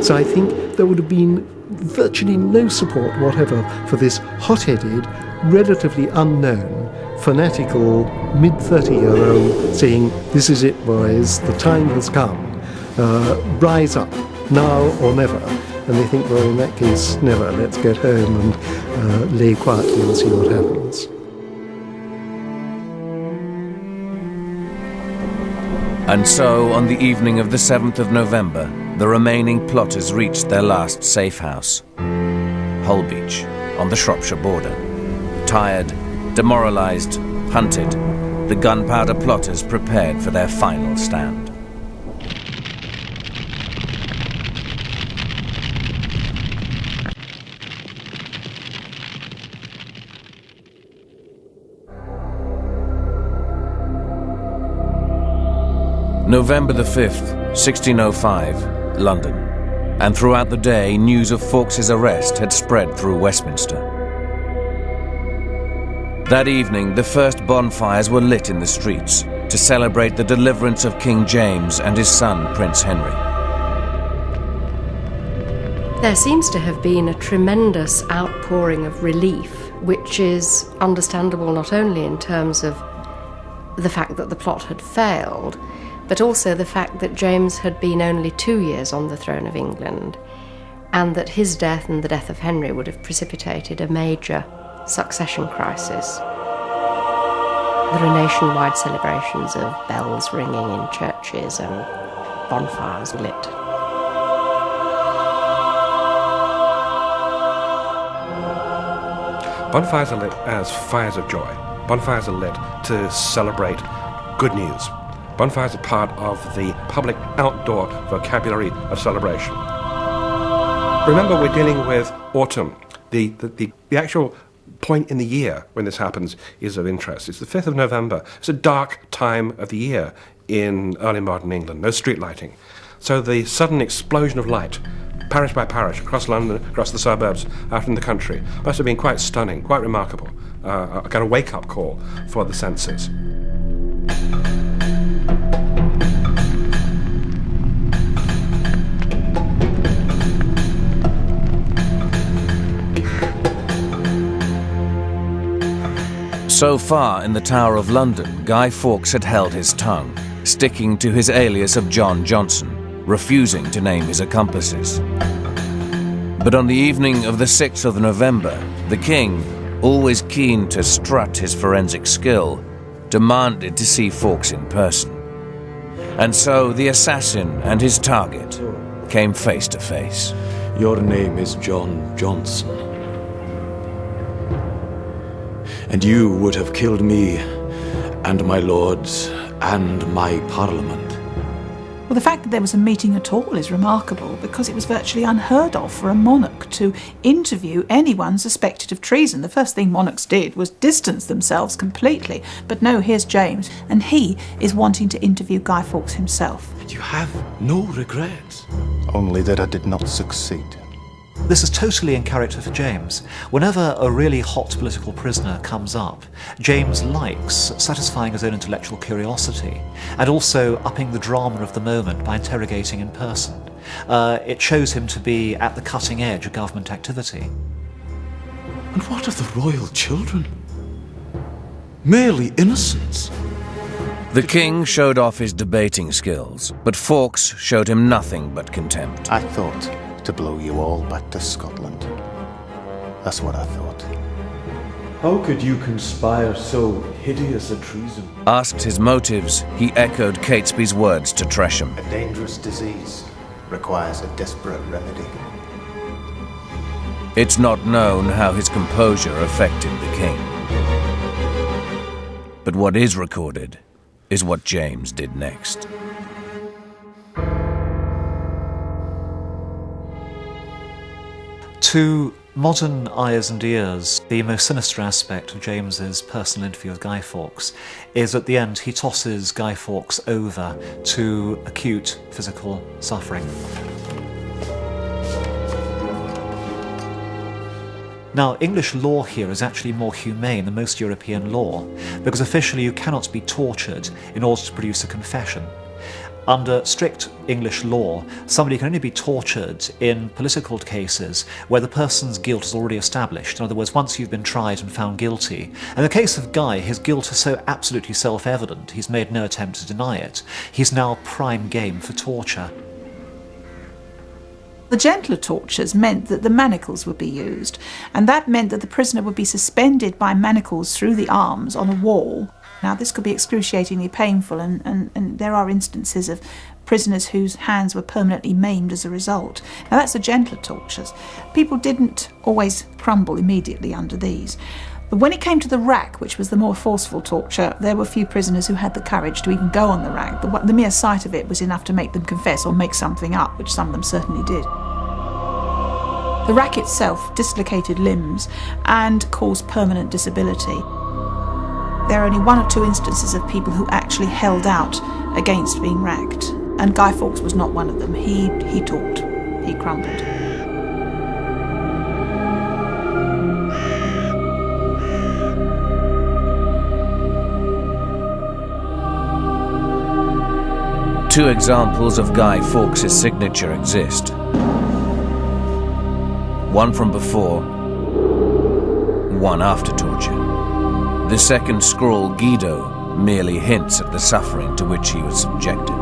So I think there would have been virtually no support whatever for this hot-headed, relatively unknown, fanatical, mid-30-year-old saying, "This is it, boys, the time has come, rise up, now or never." And they think, well, in that case, never. Let's get home and lay quietly and see what happens. And so, on the evening of the 7th of November, the remaining plotters reached their last safe house, Holbeach, on the Shropshire border. Tired, demoralised, hunted, the gunpowder plotters prepared for their final stand. November the 5th, 1605, London. And throughout the day, news of Fawkes' arrest had spread through Westminster. That evening, the first bonfires were lit in the streets to celebrate the deliverance of King James and his son, Prince Henry. There seems to have been a tremendous outpouring of relief, which is understandable not only in terms of the fact that the plot had failed, but also the fact that James had been only 2 years on the throne of England, and that his death and the death of Henry would have precipitated a major succession crisis. There are nationwide celebrations of bells ringing in churches and bonfires lit. Bonfires are lit as fires of joy. Bonfires are lit to celebrate good news. Bonfires are part of the public outdoor vocabulary of celebration. Remember, we're dealing with autumn. The actual point in the year when this happens is of interest. It's the 5th of November. It's a dark time of the year in early modern England. No street lighting. So the sudden explosion of light, parish by parish, across London, across the suburbs, out in the country, must have been quite stunning, quite remarkable. A kind of wake-up call for the senses. So far in the Tower of London, Guy Fawkes had held his tongue, sticking to his alias of John Johnson. refusing to name his accomplices. But on the evening of the 6th of November, the king, always keen to strut his forensic skill, demanded to see Fawkes in person. And so the assassin and his target came face to face. Your name is John Johnson. And you would have killed me and my lords and my parliament. Well, the fact that there was a meeting at all is remarkable because it was virtually unheard of for a monarch to interview anyone suspected of treason. The first thing monarchs did was distance themselves completely. But no, here's James, and he is wanting to interview Guy Fawkes himself. You have no regrets? Only that I did not succeed. This is totally in character for James. Whenever a really hot political prisoner comes up, James likes satisfying his own intellectual curiosity and also upping the drama of the moment by interrogating in person. It shows him to be at the cutting edge of government activity. And what of the royal children? Merely innocents. The king showed off his debating skills, but Fawkes showed him nothing but contempt. I thought to blow you all back to Scotland. That's what I thought. How could you conspire so hideous a treason? Asked his motives, he echoed Catesby's words to Tresham. A dangerous disease requires a desperate remedy. It's not known how his composure affected the king. But what is recorded is what James did next. To modern eyes and ears, the most sinister aspect of James's personal interview with Guy Fawkes is at the end he tosses Guy Fawkes over to acute physical suffering. Now, English law here is actually more humane than most European law, because officially you cannot be tortured in order to produce a confession. Under strict English law, somebody can only be tortured in political cases where the person's guilt is already established. In other words, once you've been tried and found guilty. In the case of Guy, his guilt is so absolutely self-evident, he's made no attempt to deny it. He's now prime game for torture. The gentler tortures meant that the manacles would be used, and that meant that the prisoner would be suspended by manacles through the arms on a wall. Now, this could be excruciatingly painful, and there are instances of prisoners whose hands were permanently maimed as a result. Now, that's the gentler tortures. People didn't always crumble immediately under these. But when it came to the rack, which was the more forceful torture, there were few prisoners who had the courage to even go on the rack. The mere sight of it was enough to make them confess or make something up, which some of them certainly did. The rack itself dislocated limbs and caused permanent disability. There are only one or two instances of people who actually held out against being racked, and Guy Fawkes was not one of them. He talked. He crumbled. Two examples of Guy Fawkes' signature exist. One from before, one after torture. The second scrawl, Guido, merely hints at the suffering to which he was subjected.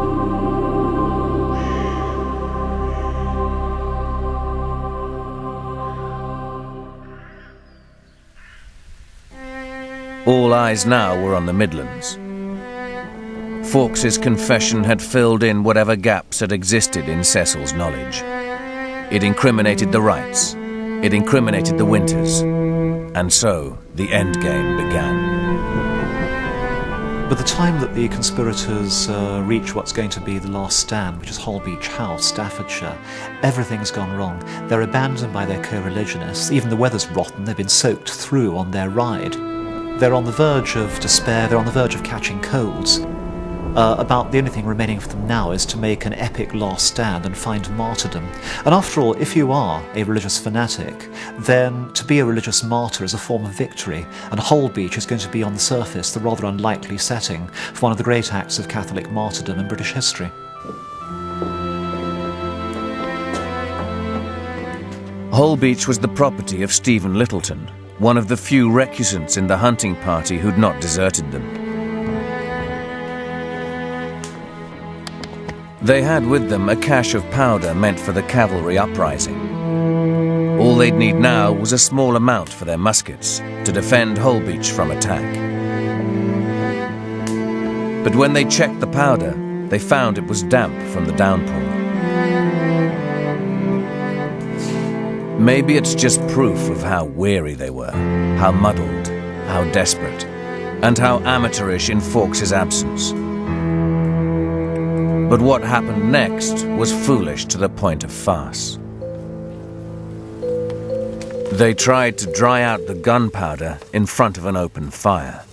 All eyes now were on the Midlands. Fawkes' confession had filled in whatever gaps had existed in Cecil's knowledge. It incriminated the Wrights. It incriminated the Winters. And so the endgame began. By the time that the conspirators reach what's going to be the last stand, which is Holbeach House, Staffordshire, everything's gone wrong. They're abandoned by their co-religionists. Even the weather's rotten. They've been soaked through on their ride. They're on the verge of despair. They're on the verge of catching colds. About the only thing remaining for them now is to make an epic last stand and find martyrdom. And after all, if you are a religious fanatic, then to be a religious martyr is a form of victory, and Holbeach is going to be on the surface the rather unlikely setting for one of the great acts of Catholic martyrdom in British history. Holbeach was the property of Stephen Littleton, one of the few recusants in the hunting party who'd not deserted them. They had with them a cache of powder meant for the cavalry uprising. All they'd need now was a small amount for their muskets to defend Holbeach from attack. But when they checked the powder, they found it was damp from the downpour. Maybe it's just proof of how weary they were, how muddled, how desperate, and how amateurish in Fawkes' absence. But what happened next was foolish to the point of farce. They tried to dry out the gunpowder in front of an open fire.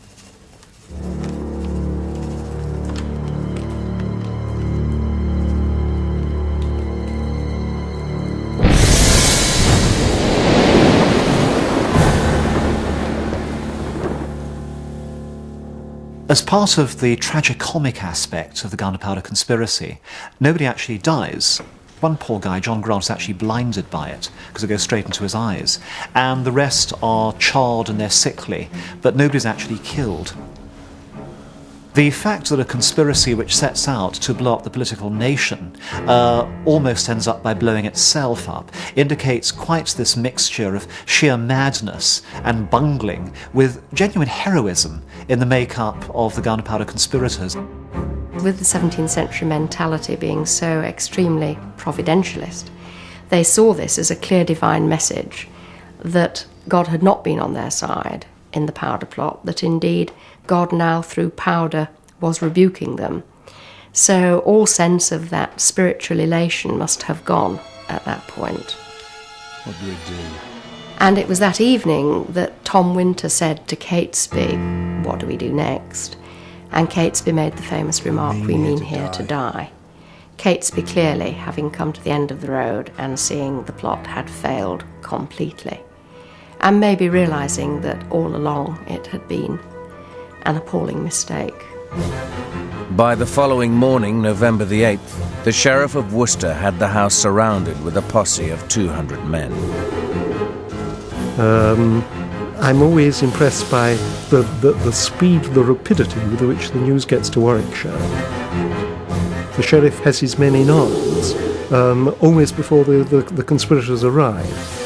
As part of the tragicomic aspect of the gunpowder conspiracy, nobody actually dies. One poor guy, John Grant, is actually blinded by it because it goes straight into his eyes. And the rest are charred and they're sickly, but nobody's actually killed. The fact that a conspiracy which sets out to blow up the political nation almost ends up by blowing itself up indicates quite this mixture of sheer madness and bungling with genuine heroism in the makeup of the gunpowder conspirators. With the 17th century mentality being so extremely providentialist, they saw this as a clear divine message that God had not been on their side in the powder plot, that indeed God now through powder was rebuking them. So all sense of that spiritual elation must have gone at that point. What do we do? And it was that evening that Tom Winter said to Catesby, "What do we do next?" And Catesby made the famous remark, "We mean here to die." Catesby clearly having come to the end of the road and seeing the plot had failed completely, and maybe realising that all along it had been an appalling mistake. By the following morning, November the 8th, the Sheriff of Worcester had the house surrounded with a posse of 200 men. I'm always impressed by the speed, the rapidity with which the news gets to Warwickshire. The sheriff has his men in arms almost before the conspirators arrive.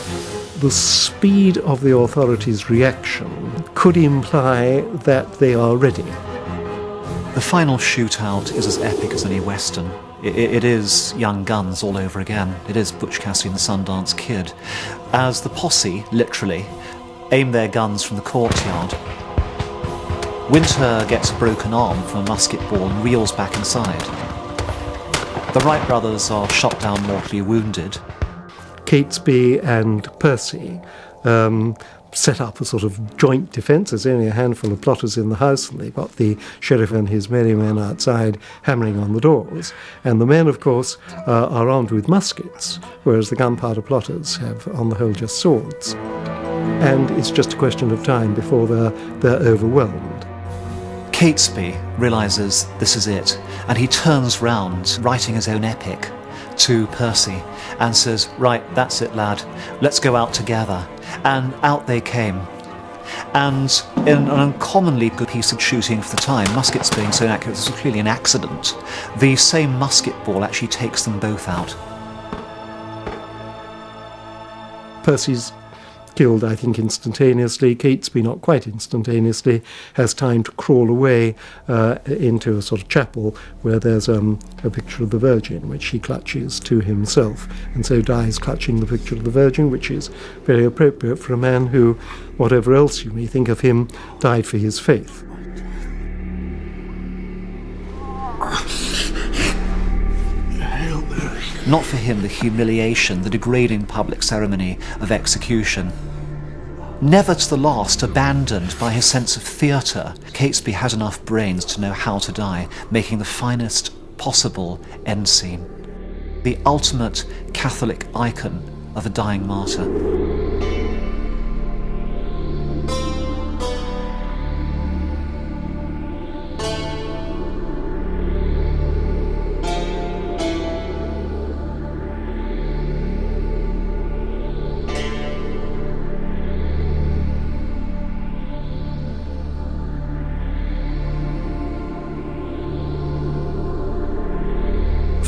The speed of the authorities' reaction could imply that they are ready. The final shootout is as epic as any Western. It is Young Guns all over again. It is Butch Cassidy and the Sundance Kid. As the posse, literally, aim their guns from the courtyard, Winter gets a broken arm from a musket ball and reels back inside. The Wright brothers are shot down mortally wounded. Catesby and Percy set up a sort of joint defence. There's only a handful of plotters in the house, and they've got the sheriff and his merry men outside hammering on the doors. And the men, of course, are armed with muskets, whereas the gunpowder plotters have, on the whole, just swords. And it's just a question of time before they're overwhelmed. Catesby realises this is it, and he turns round, writing his own epic, to Percy and says, "Right, that's it, lad, let's go out together." And out they came. And in an uncommonly good piece of shooting for the time, muskets being so inaccurate, this was clearly an accident, the same musket ball actually takes them both out. Percy's killed, I think, instantaneously. Catesby, not quite instantaneously, has time to crawl away into a sort of chapel where there's a picture of the Virgin, which he clutches to himself, and so dies clutching the picture of the Virgin, which is very appropriate for a man who, whatever else you may think of him, died for his faith. Not for him the humiliation, the degrading public ceremony of execution. Never to the last abandoned by his sense of theatre, Catesby had enough brains to know how to die, making the finest possible end scene. The ultimate Catholic icon of a dying martyr.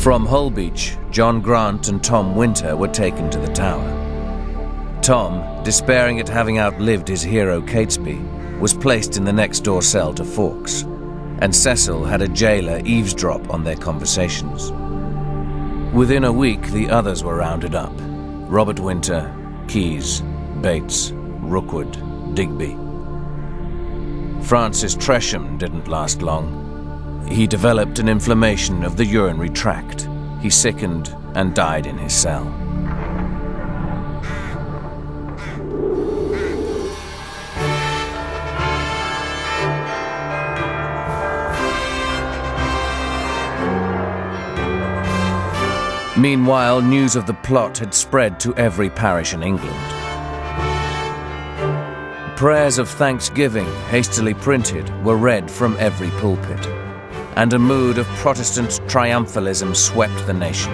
From Holbeach, John Grant and Tom Winter were taken to the Tower. Tom, despairing at having outlived his hero Catesby, was placed in the next-door cell to Fawkes, and Cecil had a jailer eavesdrop on their conversations. Within a week, the others were rounded up. Robert Winter, Keyes, Bates, Rookwood, Digby. Francis Tresham didn't last long. He developed an inflammation of the urinary tract. He sickened and died in his cell. Meanwhile, news of the plot had spread to every parish in England. Prayers of thanksgiving, hastily printed, were read from every pulpit, and a mood of Protestant triumphalism swept the nation.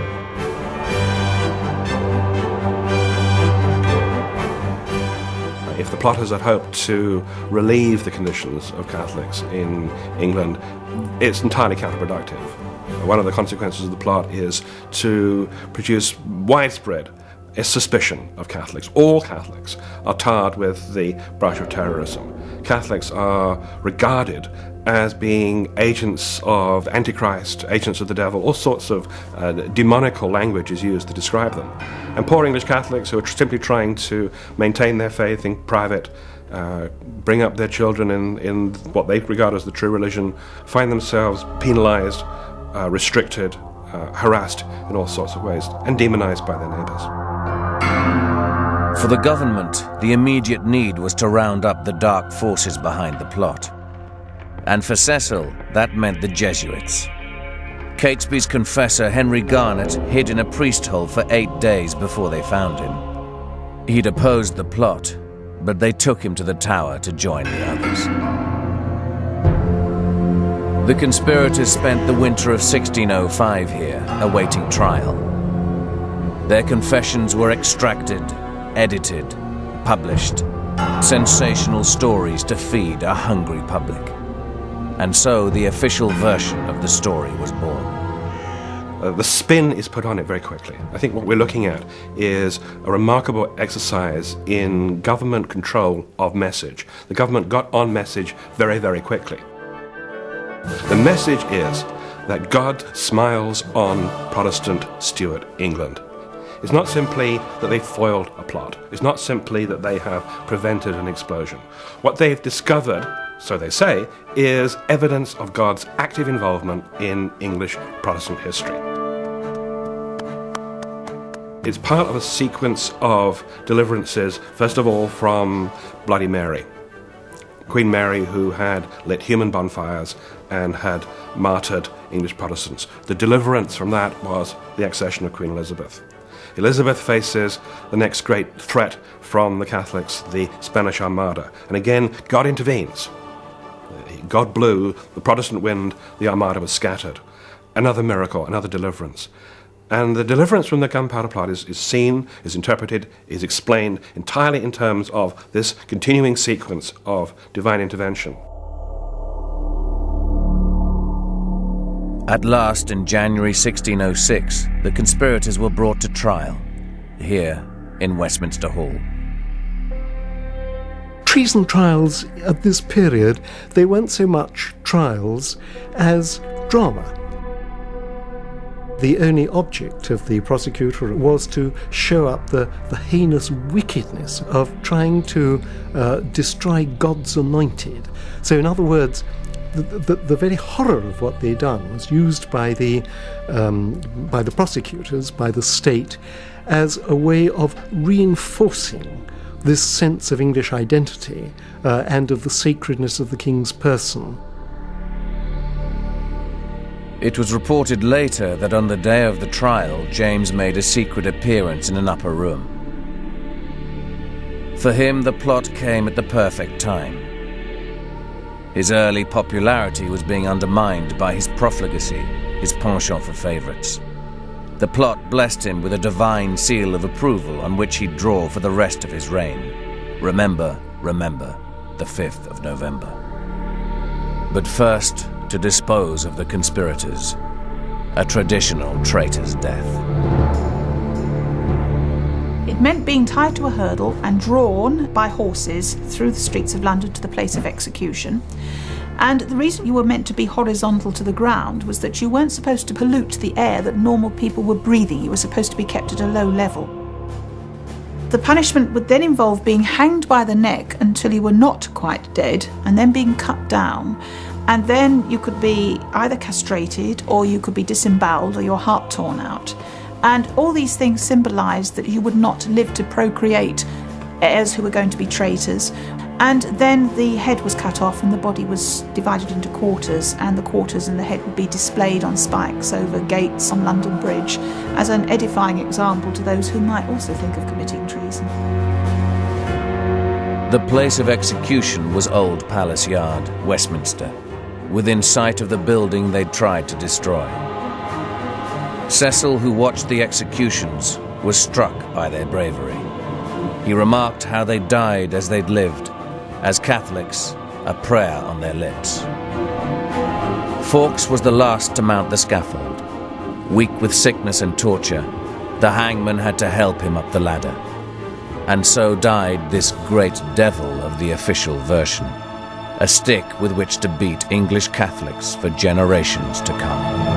If the plotters had hoped to relieve the conditions of Catholics in England, it's entirely counterproductive. One of the consequences of the plot is to produce widespread suspicion of Catholics. All Catholics are tarred with the brush of terrorism. Catholics are regarded as being agents of Antichrist, agents of the devil. All sorts of demonical language is used to describe them. And poor English Catholics who are simply trying to maintain their faith in private, bring up their children in what they regard as the true religion, find themselves penalized, restricted, harassed in all sorts of ways, and demonized by their neighbors. For the government, the immediate need was to round up the dark forces behind the plot. And for Cecil, that meant the Jesuits. Catesby's confessor, Henry Garnet, hid in a priest hole for 8 days before they found him. He'd opposed the plot, but they took him to the Tower to join the others. The conspirators spent the winter of 1605 here, awaiting trial. Their confessions were extracted, edited, published. Sensational stories to feed a hungry public. And so the official version of the story was born. The spin is put on it very quickly. I think what we're looking at is a remarkable exercise in government control of message. The government got on message very, very quickly. The message is that God smiles on Protestant Stuart England. It's not simply that they foiled a plot. It's not simply that they have prevented an explosion. What they've discovered, so they say, is evidence of God's active involvement in English Protestant history. It's part of a sequence of deliverances, first of all from Bloody Mary. Queen Mary, who had lit human bonfires and had martyred English Protestants. The deliverance from that was the accession of Queen Elizabeth. Elizabeth faces the next great threat from the Catholics, the Spanish Armada. And again, God intervenes. God blew the Protestant wind, the Armada was scattered. Another miracle, another deliverance. And the deliverance from the gunpowder plot is seen, is interpreted, is explained entirely in terms of this continuing sequence of divine intervention. At last, in January 1606, the conspirators were brought to trial, here in Westminster Hall. Treason trials at this period, they weren't so much trials as drama. The only object of the prosecutor was to show up the heinous wickedness of trying to destroy God's anointed. So in other words, the very horror of what they'd done was used by the prosecutors, by the state, as a way of reinforcing this sense of English identity and of the sacredness of the king's person. It was reported later that on the day of the trial, James made a secret appearance in an upper room. For him, the plot came at the perfect time. His early popularity was being undermined by his profligacy, his penchant for favourites. The plot blessed him with a divine seal of approval on which he'd draw for the rest of his reign. Remember, the 5th of November. But first, to dispose of the conspirators. a traditional traitor's death. It meant being tied to a hurdle and drawn by horses through the streets of London to the place of execution. And the reason you were meant to be horizontal to the ground was that you weren't supposed to pollute the air that normal people were breathing. You were supposed to be kept at a low level. The punishment would then involve being hanged by the neck until you were not quite dead, and then being cut down. And then you could be either castrated, or you could be disemboweled, or your heart torn out. And all these things symbolised that you would not live to procreate heirs who were going to be traitors. And then the head was cut off and the body was divided into quarters, and the quarters and the head would be displayed on spikes over gates on London Bridge as an edifying example to those who might also think of committing treason. The place of execution was Old Palace Yard, Westminster, within sight of the building they'd tried to destroy. Cecil, who watched the executions, was struck by their bravery. He remarked how they died as they'd lived, as Catholics, a prayer on their lips. Fawkes was the last to mount the scaffold. Weak with sickness and torture, the hangman had to help him up the ladder. And so died this great devil of the official version, a stick with which to beat English Catholics for generations to come.